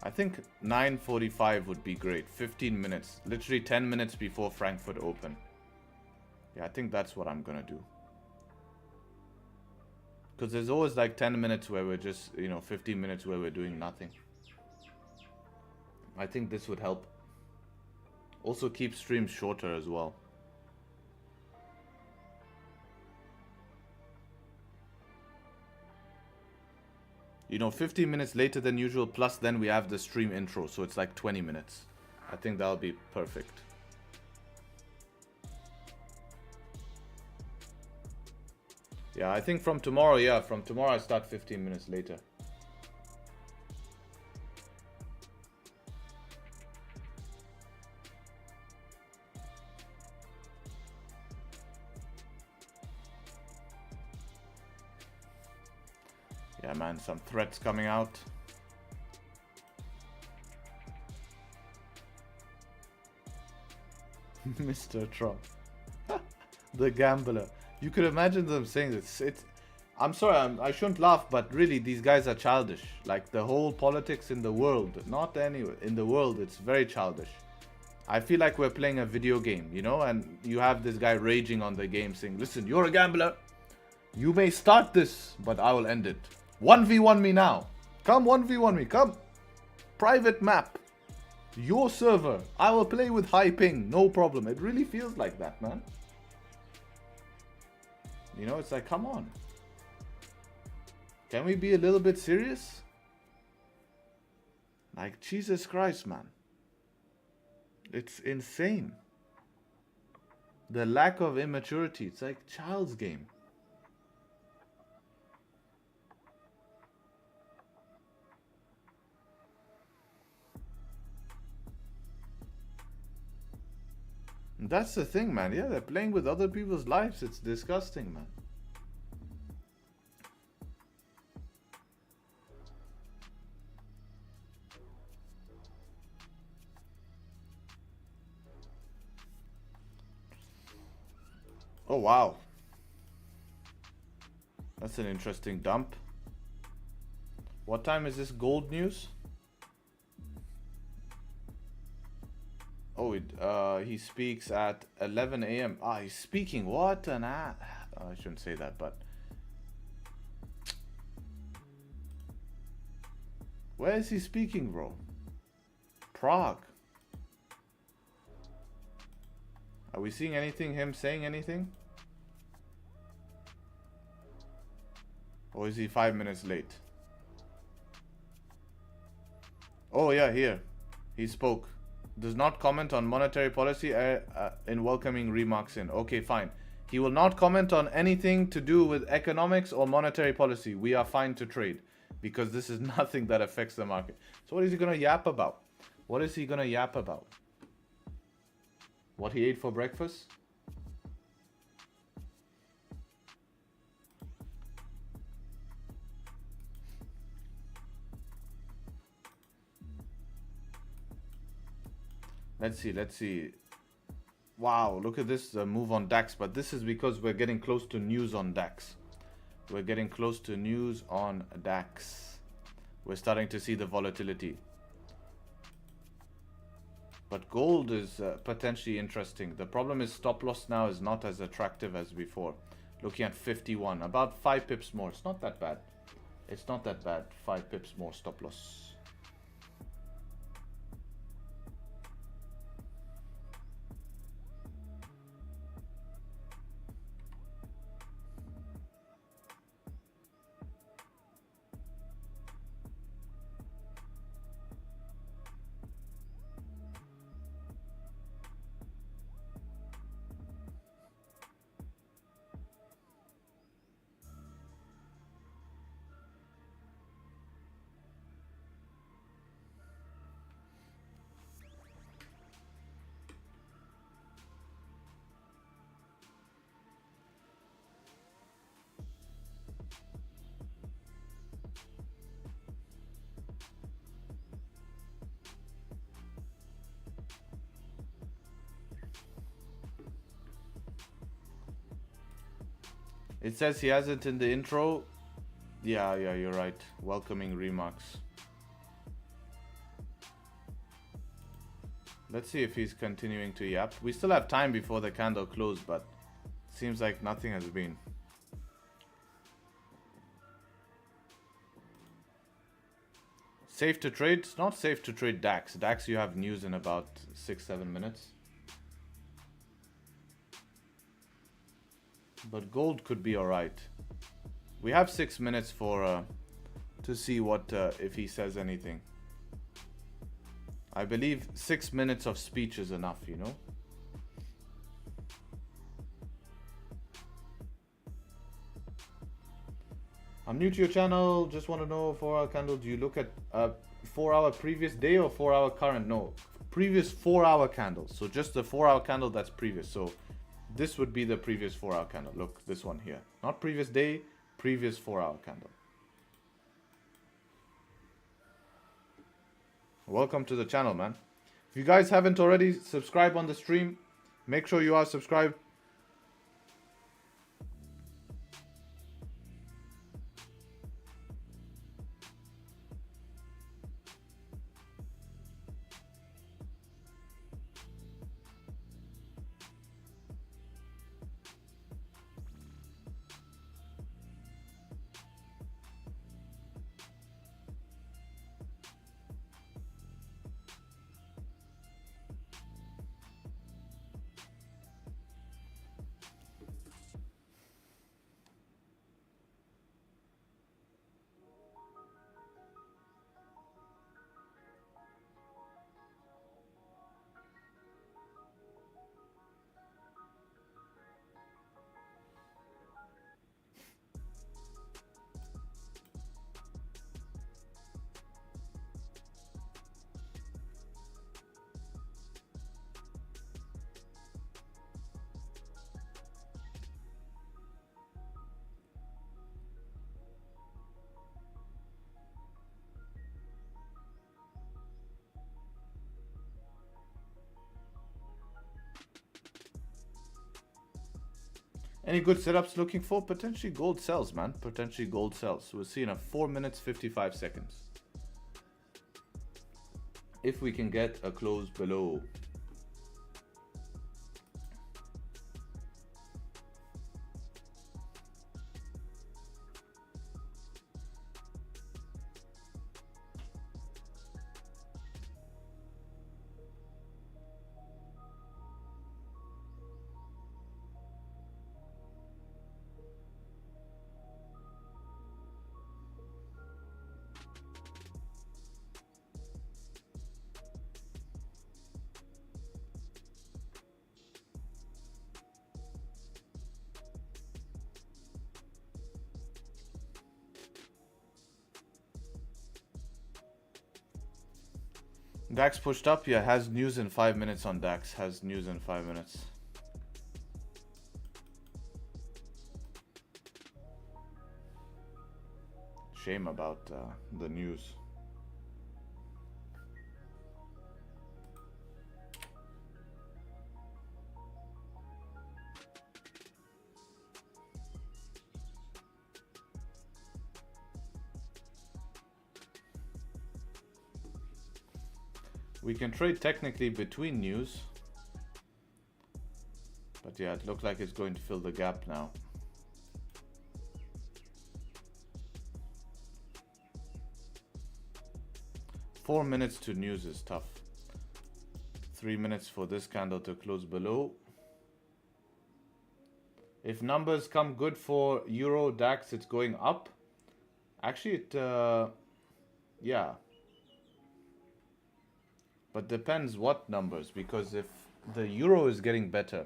I think 9:45 would be great. 15 minutes, literally 10 minutes before Frankfurt Open. Yeah, I think that's what I'm gonna do. Because there's always like 10 minutes where we're just, 15 minutes where we're doing nothing. I think this would help. Also keep streams shorter as well. 15 minutes later than usual, plus then we have the stream intro, so it's like 20 minutes. I think that'll be perfect. Yeah, I think from tomorrow, I start 15 minutes later. Yeah, man, some threats coming out. Mr. Trump. The gambler. You could imagine them saying this. I'm sorry, I shouldn't laugh, but really, these guys are childish. Like, the whole politics in the world, not anywhere, in the world, it's very childish. I feel like we're playing a video game, and you have this guy raging on the game saying, "Listen, you're a gambler. You may start this, but I will end it. 1v1 me now. Come 1v1 me. Come. Private map. Your server. I will play with high ping. No problem." It really feels like that, man. It's like, come on. Can we be a little bit serious? Like, Jesus Christ, man. It's insane. The lack of immaturity. It's like child's game. That's the thing, man. Yeah, they're playing with other people's lives. It's disgusting, man. Oh, wow. That's an interesting dump. What time is this gold news? Oh, he speaks at 11 a.m. He's speaking. What an I shouldn't say that, but where is he speaking, bro? Prague. Are we seeing anything, him saying anything? Or is he 5 minutes late? Oh yeah, here. He spoke. Does not comment on monetary policy in welcoming remarks in. Okay, fine. He will not comment on anything to do with economics or monetary policy. We are fine to trade because this is nothing that affects the market. So what is he going to yap about? What is he going to yap about? What he ate for breakfast? Let's see. Wow, look at this move on DAX, but this is because we're getting close to news on DAX. We're getting close to news on DAX. We're starting to see the volatility. But gold is potentially interesting. The problem is stop loss now is not as attractive as before. Looking at 51, about 5 pips more. It's not that bad. It's not that bad. 5 pips more stop loss. It says he has it in the intro. Yeah, you're right. Welcoming remarks. Let's see if he's continuing to yap. We still have time before the candle closed, but seems like nothing has been. Safe to trade? It's not safe to trade DAX. DAX you have news in about 6-7 minutes. But gold could be alright. We have 6 minutes for to see what if he says anything. I believe 6 minutes of speech is enough, you know. I'm new to your channel. Just want to know 4-hour candle. Do you look at 4-hour previous day or 4-hour current? No, previous 4-hour candle. So just the 4-hour candle that's previous. So this would be the previous 4-hour candle. Look, this one here. Not previous day, previous 4-hour candle. Welcome to the channel, man. If you guys haven't already subscribed on the stream, make sure you are subscribed. Any good setups looking for? Potentially gold sells, man. Potentially gold sells. We're seeing a 4 minutes 55 seconds. If we can get a close below. DAX pushed up. Yeah, has news in 5 minutes on DAX. Has news in 5 minutes. Shame about the news. We can trade technically between news. But yeah, it looks like it's going to fill the gap now. Four minutes to news is tough. 3 minutes for this candle to close below. If numbers come good for Euro DAX, it's going up. Actually, yeah. But depends what numbers, because if the Euro is getting better,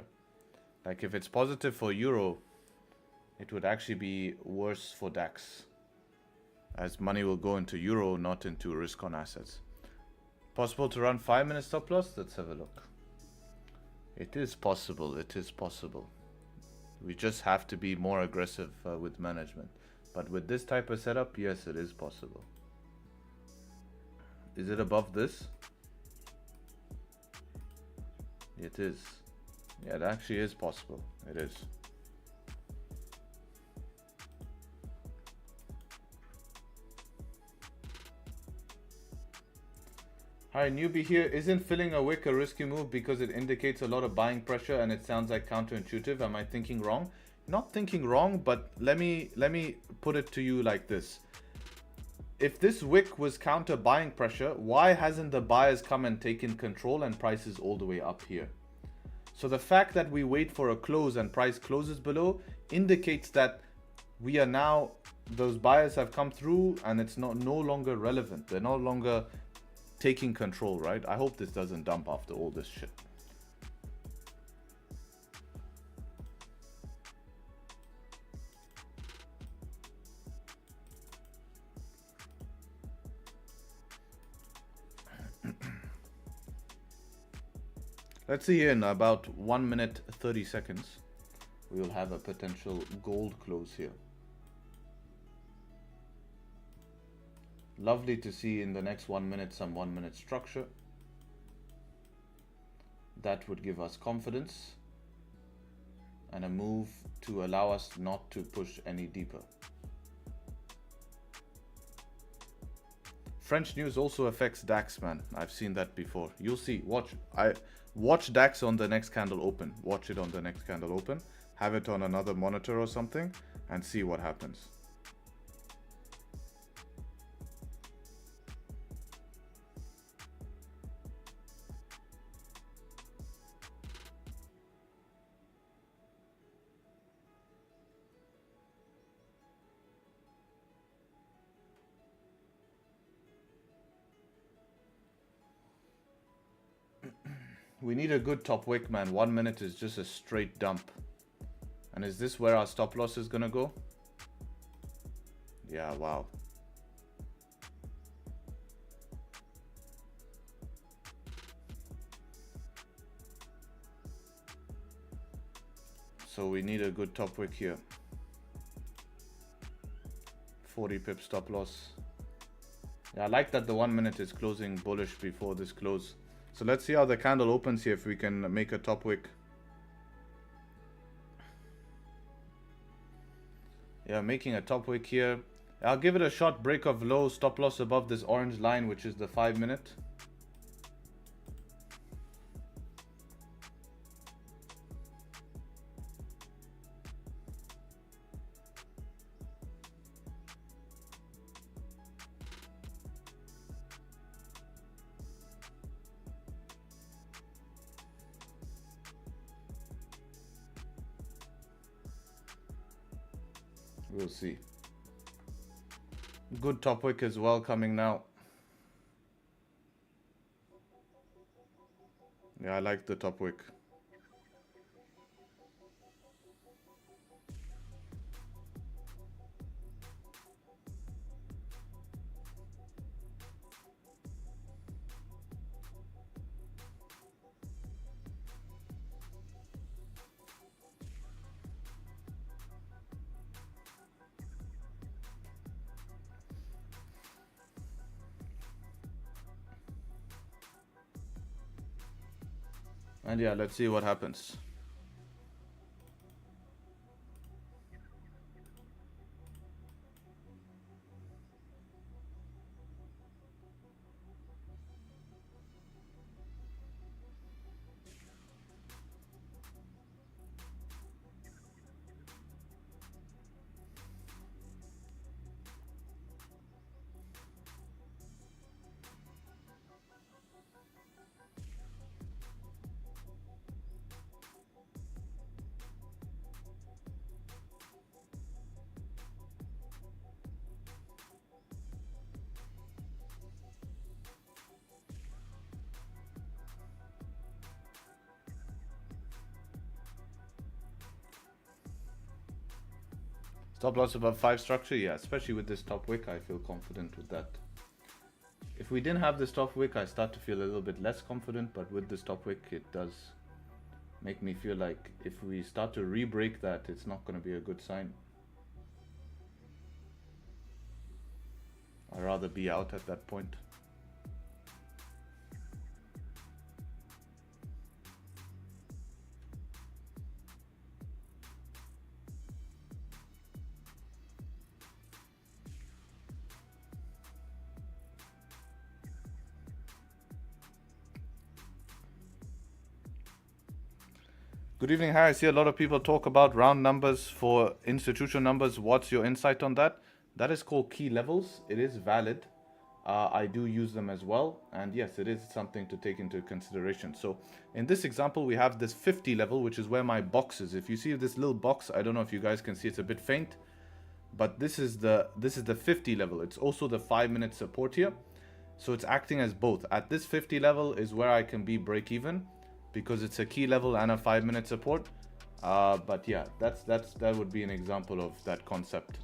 like if it's positive for Euro, it would actually be worse for DAX, as money will go into Euro, not into risk on assets. Possible to run 5 minute stop loss? Let's have a look. It is possible, it is possible. We just have to be more aggressive with management. But with this type of setup, yes, it is possible. Is it above this? It is. Yeah, it actually is possible. It is. Hi, newbie here. Isn't filling a wick a risky move because it indicates a lot of buying pressure and it sounds like counterintuitive? Am I thinking wrong? Not thinking wrong, but let me put it to you like this. If this wick was counter buying pressure, why hasn't the buyers come and taken control and prices all the way up here? So the fact that we wait for a close and price closes below indicates that we are now, those buyers have come through and it's no longer relevant. They're no longer taking control, right? I hope this doesn't dump after all this shit. Let's see here in about 1 minute 30 seconds. We will have a potential gold close here. Lovely to see in the next 1 minute some 1 minute structure. That would give us confidence and a move to allow us not to push any deeper. French news also affects DAX, man. I've seen that before. You'll see. Watch DAX on the next candle open. Watch it on the next candle open. Have it on another monitor or something and see what happens. We need a good top wick, man. 1 minute is just a straight dump. And is this where our stop loss is gonna go? Yeah, wow. So we need a good top wick here. 40 pip stop loss. Yeah, I like that the 1 minute is closing bullish before this close. So let's see how the candle opens here, if we can make a top wick. Yeah, making a top wick here. I'll give it a shot, break of low, stop loss above this orange line, which is the 5 minute. We'll see. Good top wick as well coming now. Yeah, I like the top wick. And yeah, let's see what happens. Stop loss above 5 structure, yeah, especially with this top wick, I feel confident with that. If we didn't have this top wick, I start to feel a little bit less confident, but with this top wick, it does make me feel like if we start to re-break that, it's not going to be a good sign. I'd rather be out at that point. Good evening, Harry. I see a lot of people talk about round numbers for institutional numbers. What's your insight on that? That is called key levels. It is valid. I do use them as well. And yes, it is something to take into consideration. So in this example, we have this 50 level, which is where my box is. If you see this little box, I don't know if you guys can see, it's a bit faint, but this is the 50 level. It's also the 5-minute support here. So it's acting as both. At this 50 level is where I can be break even, because it's a key level and a 5-minute support. But yeah, that would be an example of that concept.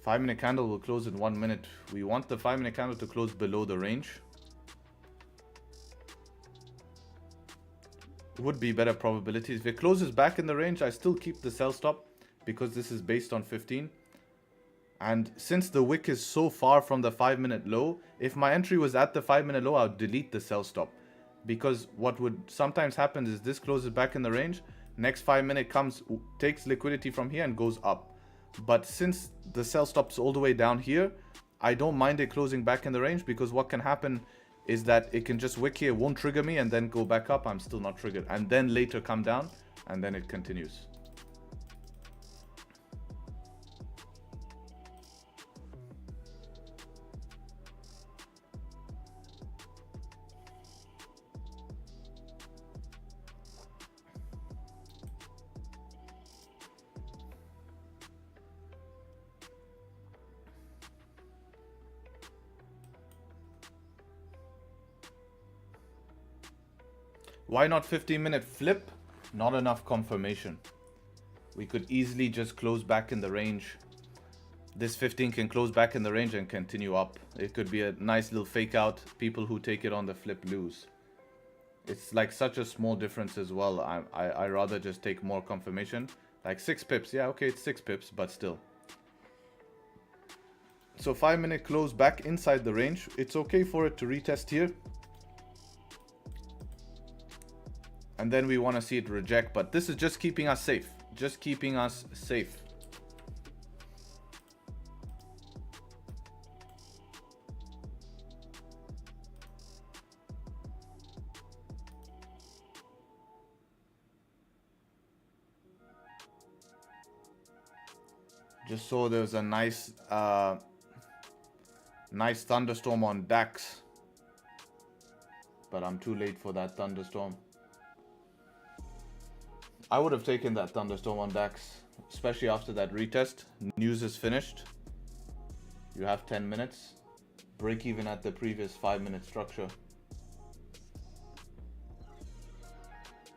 Five-minute candle will close in 1 minute. We want the 5-minute candle to close below the range. Would be better probabilities. If it closes back in the range, I still keep the sell stop because this is based on 15. And since the wick is so far from the 5-minute low, if my entry was at the 5-minute low, I would delete the sell stop. Because what would sometimes happen is this closes back in the range, next 5-minute comes, takes liquidity from here and goes up. But since the sell stop's all the way down here, I don't mind it closing back in the range, because what can happen is that it can just wick here, won't trigger me, and then go back up. I'm still not triggered, and then later come down, and then it continues. Why not 15-minute flip? Not enough confirmation. We could easily just close back in the range. This 15 can close back in the range and continue up. It could be a nice little fake out. People who take it on the flip lose. It's like such a small difference as well. I rather just take more confirmation. Like 6 pips. Yeah, okay, it's 6 pips, but still. So 5-minute close back inside the range. It's okay for it to retest here. And then we want to see it reject, but this is just keeping us safe. Just keeping us safe. Just saw there was a nice thunderstorm on DAX, but I'm too late for that thunderstorm. I would have taken that thunderstorm on DAX, especially after that retest. News is finished. You have 10 minutes. Break even at the previous 5-minute structure.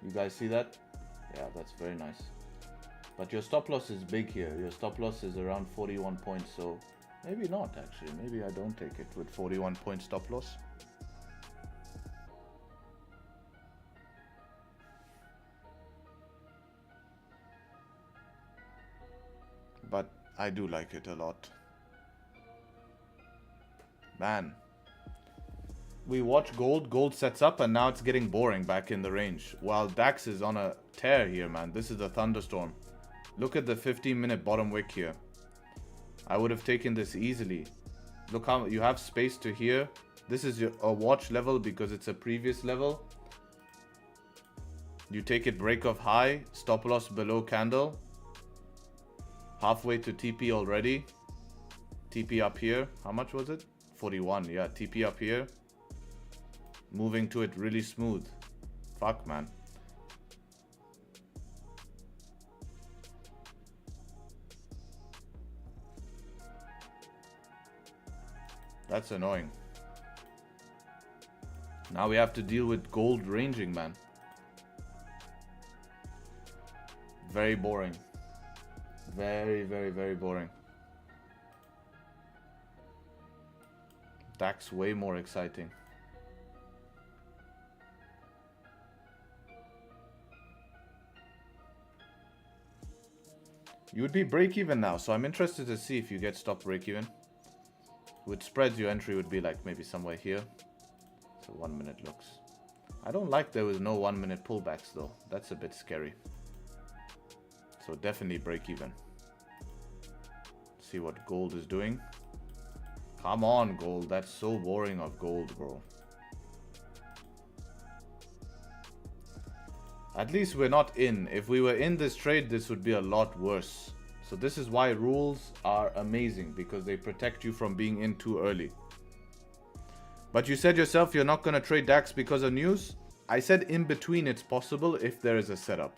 You guys see that? Yeah, that's very nice. But your stop loss is big here. Your stop loss is around 41 points. So maybe not actually. Maybe I don't take it with 41 point stop loss. I do like it a lot. Man. We watch gold. Gold sets up and now it's getting boring back in the range. While DAX is on a tear here, man. This is a thunderstorm. Look at the 15-minute bottom wick here. I would have taken this easily. Look how you have space to here. This is a watch level because it's a previous level. You take it break of high, stop loss below candle. Halfway to TP already. TP up here. How much was it? 41. Yeah, TP up here. Moving to it really smooth. Fuck, man. That's annoying. Now we have to deal with gold ranging, man. Very boring. Very, very, very boring. DAX way more exciting. You would be break even now, so I'm interested to see if you get stop break even. With spreads, your entry would be like maybe somewhere here. So 1 minute looks. I don't like there was no 1 minute pullbacks though. That's a bit scary. So definitely break even. See what gold is doing. Come on, gold. That's so boring of gold, bro. At least we're not in. If we were in this trade, this would be a lot worse. So this is why rules are amazing, because they protect you from being in too early. But you said yourself you're not going to trade DAX because of news. I said in between it's possible if there is a setup.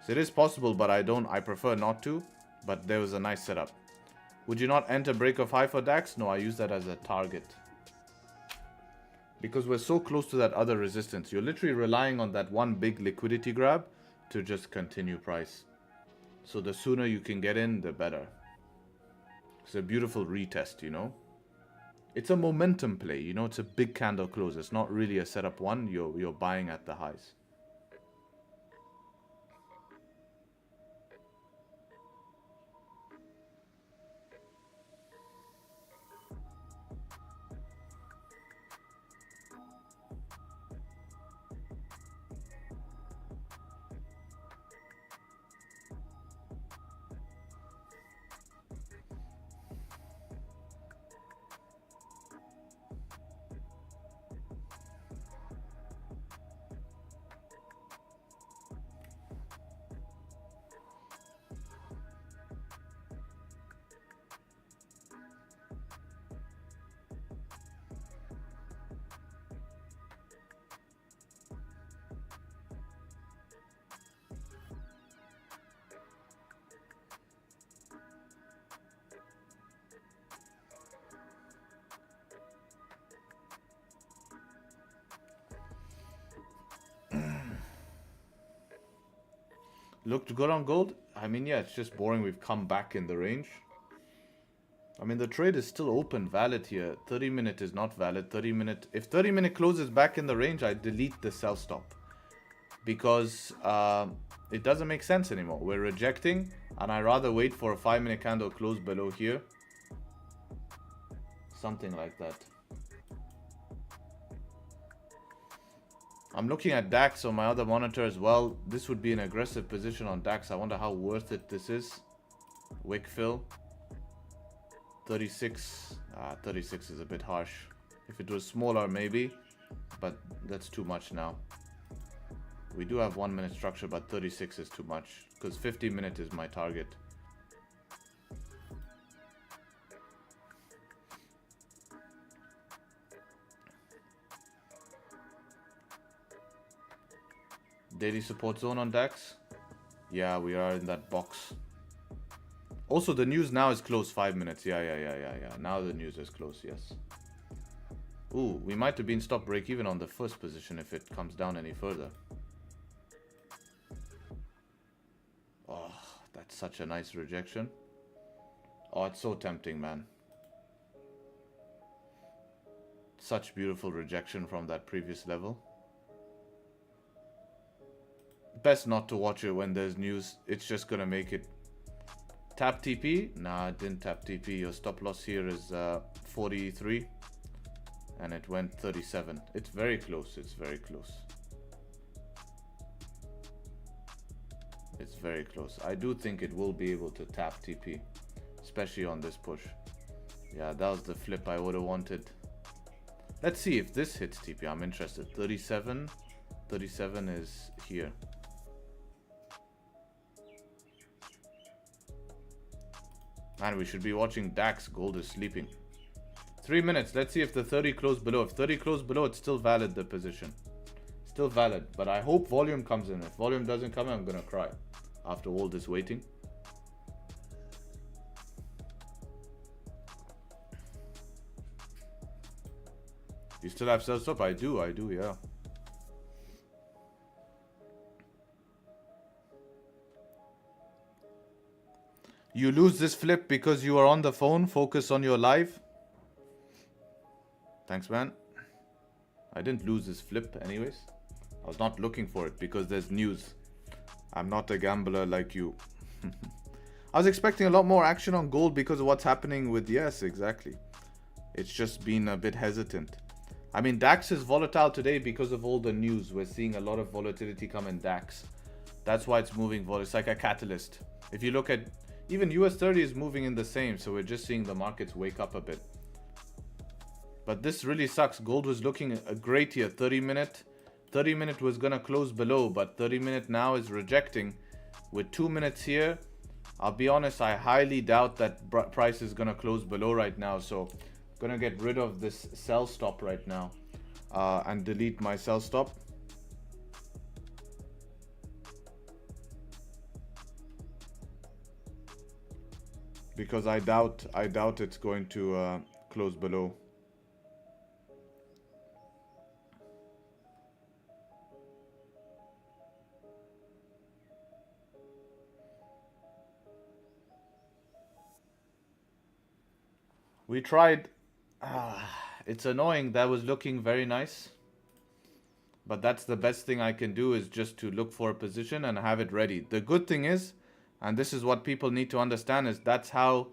So it is possible, but I prefer not to. But there was a nice setup. Would you not enter break of high for DAX? No, I use that as a target. Because we're so close to that other resistance. You're literally relying on that one big liquidity grab to just continue price. So the sooner you can get in, the better. It's a beautiful retest, you know. It's a momentum play, you know. It's a big candle close. It's not really a setup one. You're buying at the highs. Looked good on gold. I mean, yeah, it's just boring. We've come back in the range. I mean, the trade is still open, valid here. 30 minute is not valid. 30 minute. If 30 minute closes back in the range, I delete the sell stop. Because it doesn't make sense anymore. We're rejecting, and I rather wait for a 5 minute candle close below here. Something like that. I'm looking at DAX on my other monitor as well. This would be an aggressive position on DAX. I wonder how worth it this is. Wick fill. 36. 36 is a bit harsh. If it was smaller, maybe. But that's too much now. We do have 1 minute structure, but 36 is too much. Because 50 minute is my target. Daily support zone on DAX. Yeah, we are in that box. Also, the news now is close 5 minutes. Yeah. Now the news is close, yes. Ooh, we might have been stop break even on the first position if it comes down any further. Oh, that's such a nice rejection. Oh, it's so tempting, man. Such beautiful rejection from that previous level. Best not to watch it when there's news. It's just gonna make it Tap TP? Nah, it didn't tap TP. Your stop loss here is 43 and it went 37. It's very close. It's very close. It's very close. I do think it will be able to tap TP, especially on this push. Yeah, that was the flip I would have wanted. Let's see if this hits TP. I'm interested. 37. 37 is here. Man, we should be watching DAX. Gold is sleeping. 3 minutes. Let's see if the 30 closed below. If 30 closed below, it's still valid, the position. Still valid. But I hope volume comes in. If volume doesn't come in, I'm going to cry after all this waiting. You still have sell stop? I do, yeah. You lose this flip because you are on the phone. Focus on your live. Thanks, man. I didn't lose this flip anyways. I was not looking for it because there's news. I'm not a gambler like you. I was expecting a lot more action on gold because of what's happening with... Yes, exactly. It's just been a bit hesitant. I mean, DAX is volatile today because of all the news. We're seeing a lot of volatility come in DAX. That's why it's moving. It's like a catalyst. If you look at... Even US 30 is moving in the same. So we're just seeing the markets wake up a bit. But this really sucks. Gold was looking great here. 30 minute. 30 minute was going to close below. But 30 minute now is rejecting. With 2 minutes here. I'll be honest. I highly doubt that price is going to close below right now. So... Gonna get rid of this sell stop right now and delete my sell stop. Because I doubt it's going to close below. We tried. It's annoying. That was looking very nice. But that's the best thing I can do is just to look for a position and have it ready. The good thing is, and this is what people need to understand, is that's how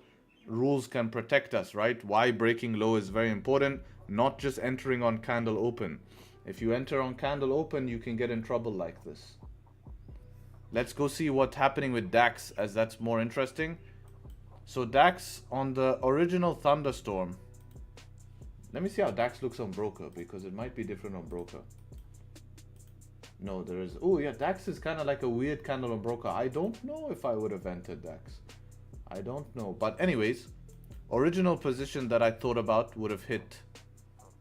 rules can protect us, right? Why breaking low is very important, not just entering on candle open. If you enter on candle open, you can get in trouble like this. Let's go see what's happening with DAX, as that's more interesting. So DAX on the original thunderstorm. Let me see how DAX looks on broker, because it might be different on broker. No, there is. Oh yeah, DAX is kind of like a weird candle on broker. I don't know if I would have entered DAX. I don't know. But anyways, original position that I thought about would have hit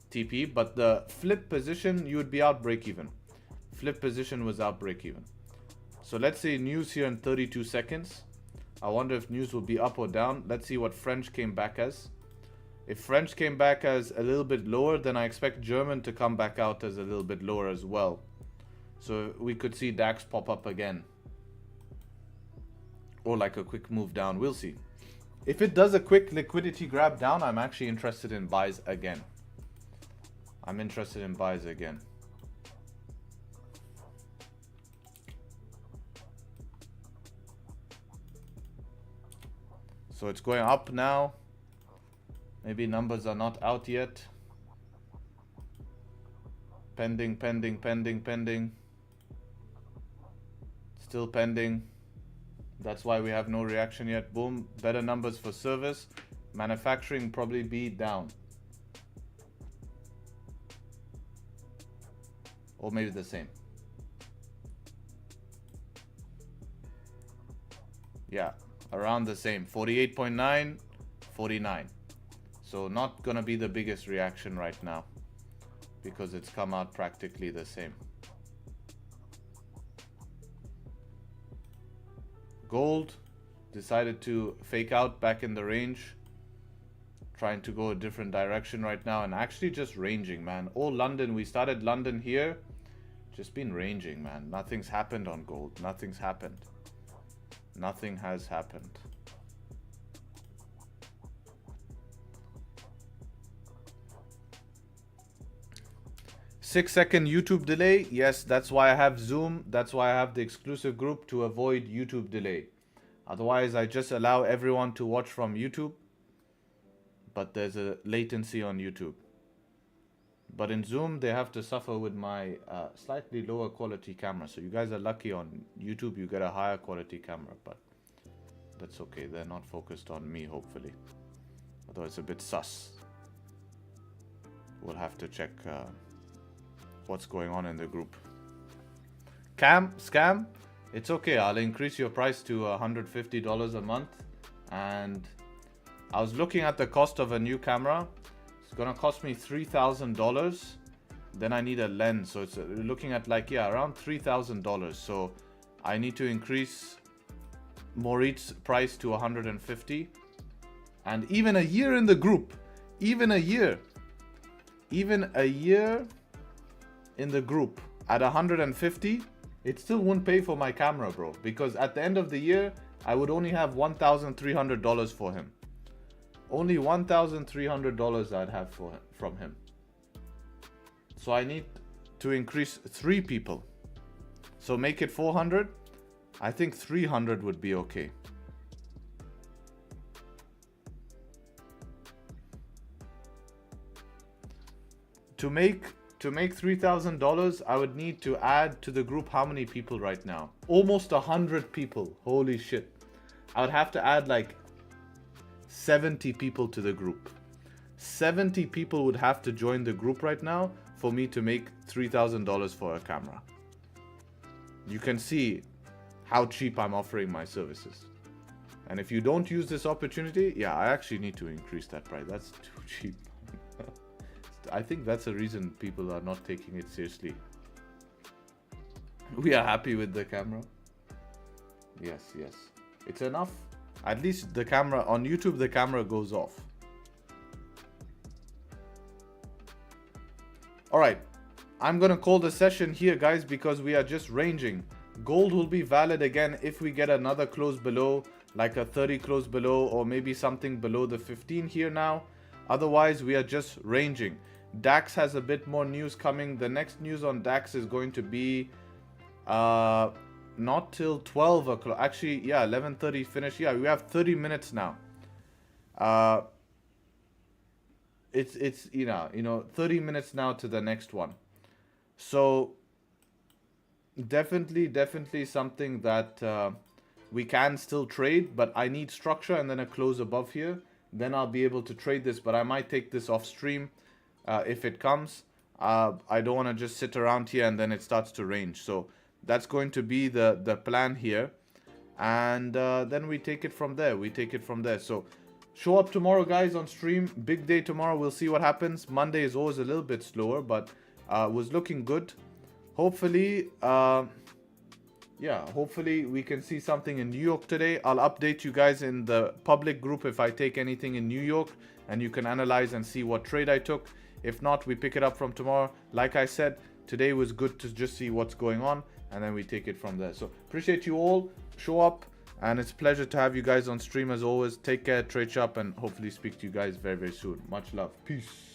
TP, but the flip position, you would be out break even. Flip position was out break even. So let's see news here in 32 seconds. I wonder if news will be up or down. Let's see what French came back as. If French came back as a little bit lower, then I expect German to come back out as a little bit lower as well. So we could see DAX pop up again. Or like a quick move down. We'll see. If it does a quick liquidity grab down, I'm actually interested in buys again. I'm interested in buys again. So it's going up now. Maybe numbers are not out yet. Pending, pending, pending, pending. Still pending. That's why we have no reaction yet. Boom. Better numbers for service. Manufacturing probably be down. Or maybe the same. Yeah. Around the same. 48.9, 49. So not gonna be the biggest reaction right now, because it's come out practically the same. Gold decided to fake out back in the range, trying to go a different direction right now, and actually just ranging, man. All London, we started London here, just been ranging, man. Nothing's happened on gold. Nothing's happened. Nothing has happened. Six-second YouTube delay. Yes, that's why I have Zoom. That's why I have the exclusive group, to avoid YouTube delay. Otherwise, I just allow everyone to watch from YouTube, but there's a latency on YouTube. But in Zoom, they have to suffer with my slightly lower quality camera. So you guys are lucky on YouTube, you get a higher quality camera, but that's okay. They're not focused on me, hopefully. Although it's a bit sus. We'll have to check what's going on in the group. Scam, it's okay. I'll increase your price to $150 a month. And I was looking at the cost of a new camera. It's gonna cost me $3,000. Then I need a lens, so it's looking at like, yeah, around $3,000. So I need to increase Maurit's price to 150. And even a year in the group, even a year in the group at 150, it still wouldn't pay for my camera, bro. Because at the end of the year, I would only have $1,300 for him. Only $1,300 I'd have from him. So I need to increase 3 people. So make it 400. I think 300 would be okay. To make $3,000, I would need to add to the group how many people right now? Almost 100 people. Holy shit. I would have to add like 70 people to the group. 70 people would have to join the group right now for me to make $3,000 for a camera. You can see how cheap I'm offering my services. And if you don't use this opportunity, yeah, I actually need to increase that price. That's too cheap. I think that's the reason people are not taking it seriously. We are happy with the camera. Yes. It's enough. At least the camera on YouTube, the camera goes off. All right. I'm going to call the session here, guys, because we are just ranging. Gold will be valid again if we get another close below, like a 30 close below, or maybe something below the 15 here now. Otherwise, we are just ranging. DAX has a bit more news coming. The next news on DAX is going to be not till 12 o'clock. Actually, yeah, 11:30 finish. Yeah, we have 30 minutes now. It's 30 minutes now to the next one. So definitely something that we can still trade, but I need structure and then a close above here. Then I'll be able to trade this, but I might take this off stream if it comes. I don't want to just sit around here and then it starts to range. So that's going to be the plan here. And then we take it from there. So show up tomorrow, guys, on stream. Big day tomorrow. We'll see what happens. Monday is always a little bit slower, but was looking good. Hopefully, hopefully we can see something in New York today. I'll update you guys in the public group if I take anything in New York, and you can analyze and see what trade I took. If not, we pick it up from tomorrow. Like I said, today was good to just see what's going on, and then we take it from there. So appreciate you all. Show up, and it's a pleasure to have you guys on stream as always. Take care, Tradesharpe, and hopefully speak to you guys very soon. Much love. Peace.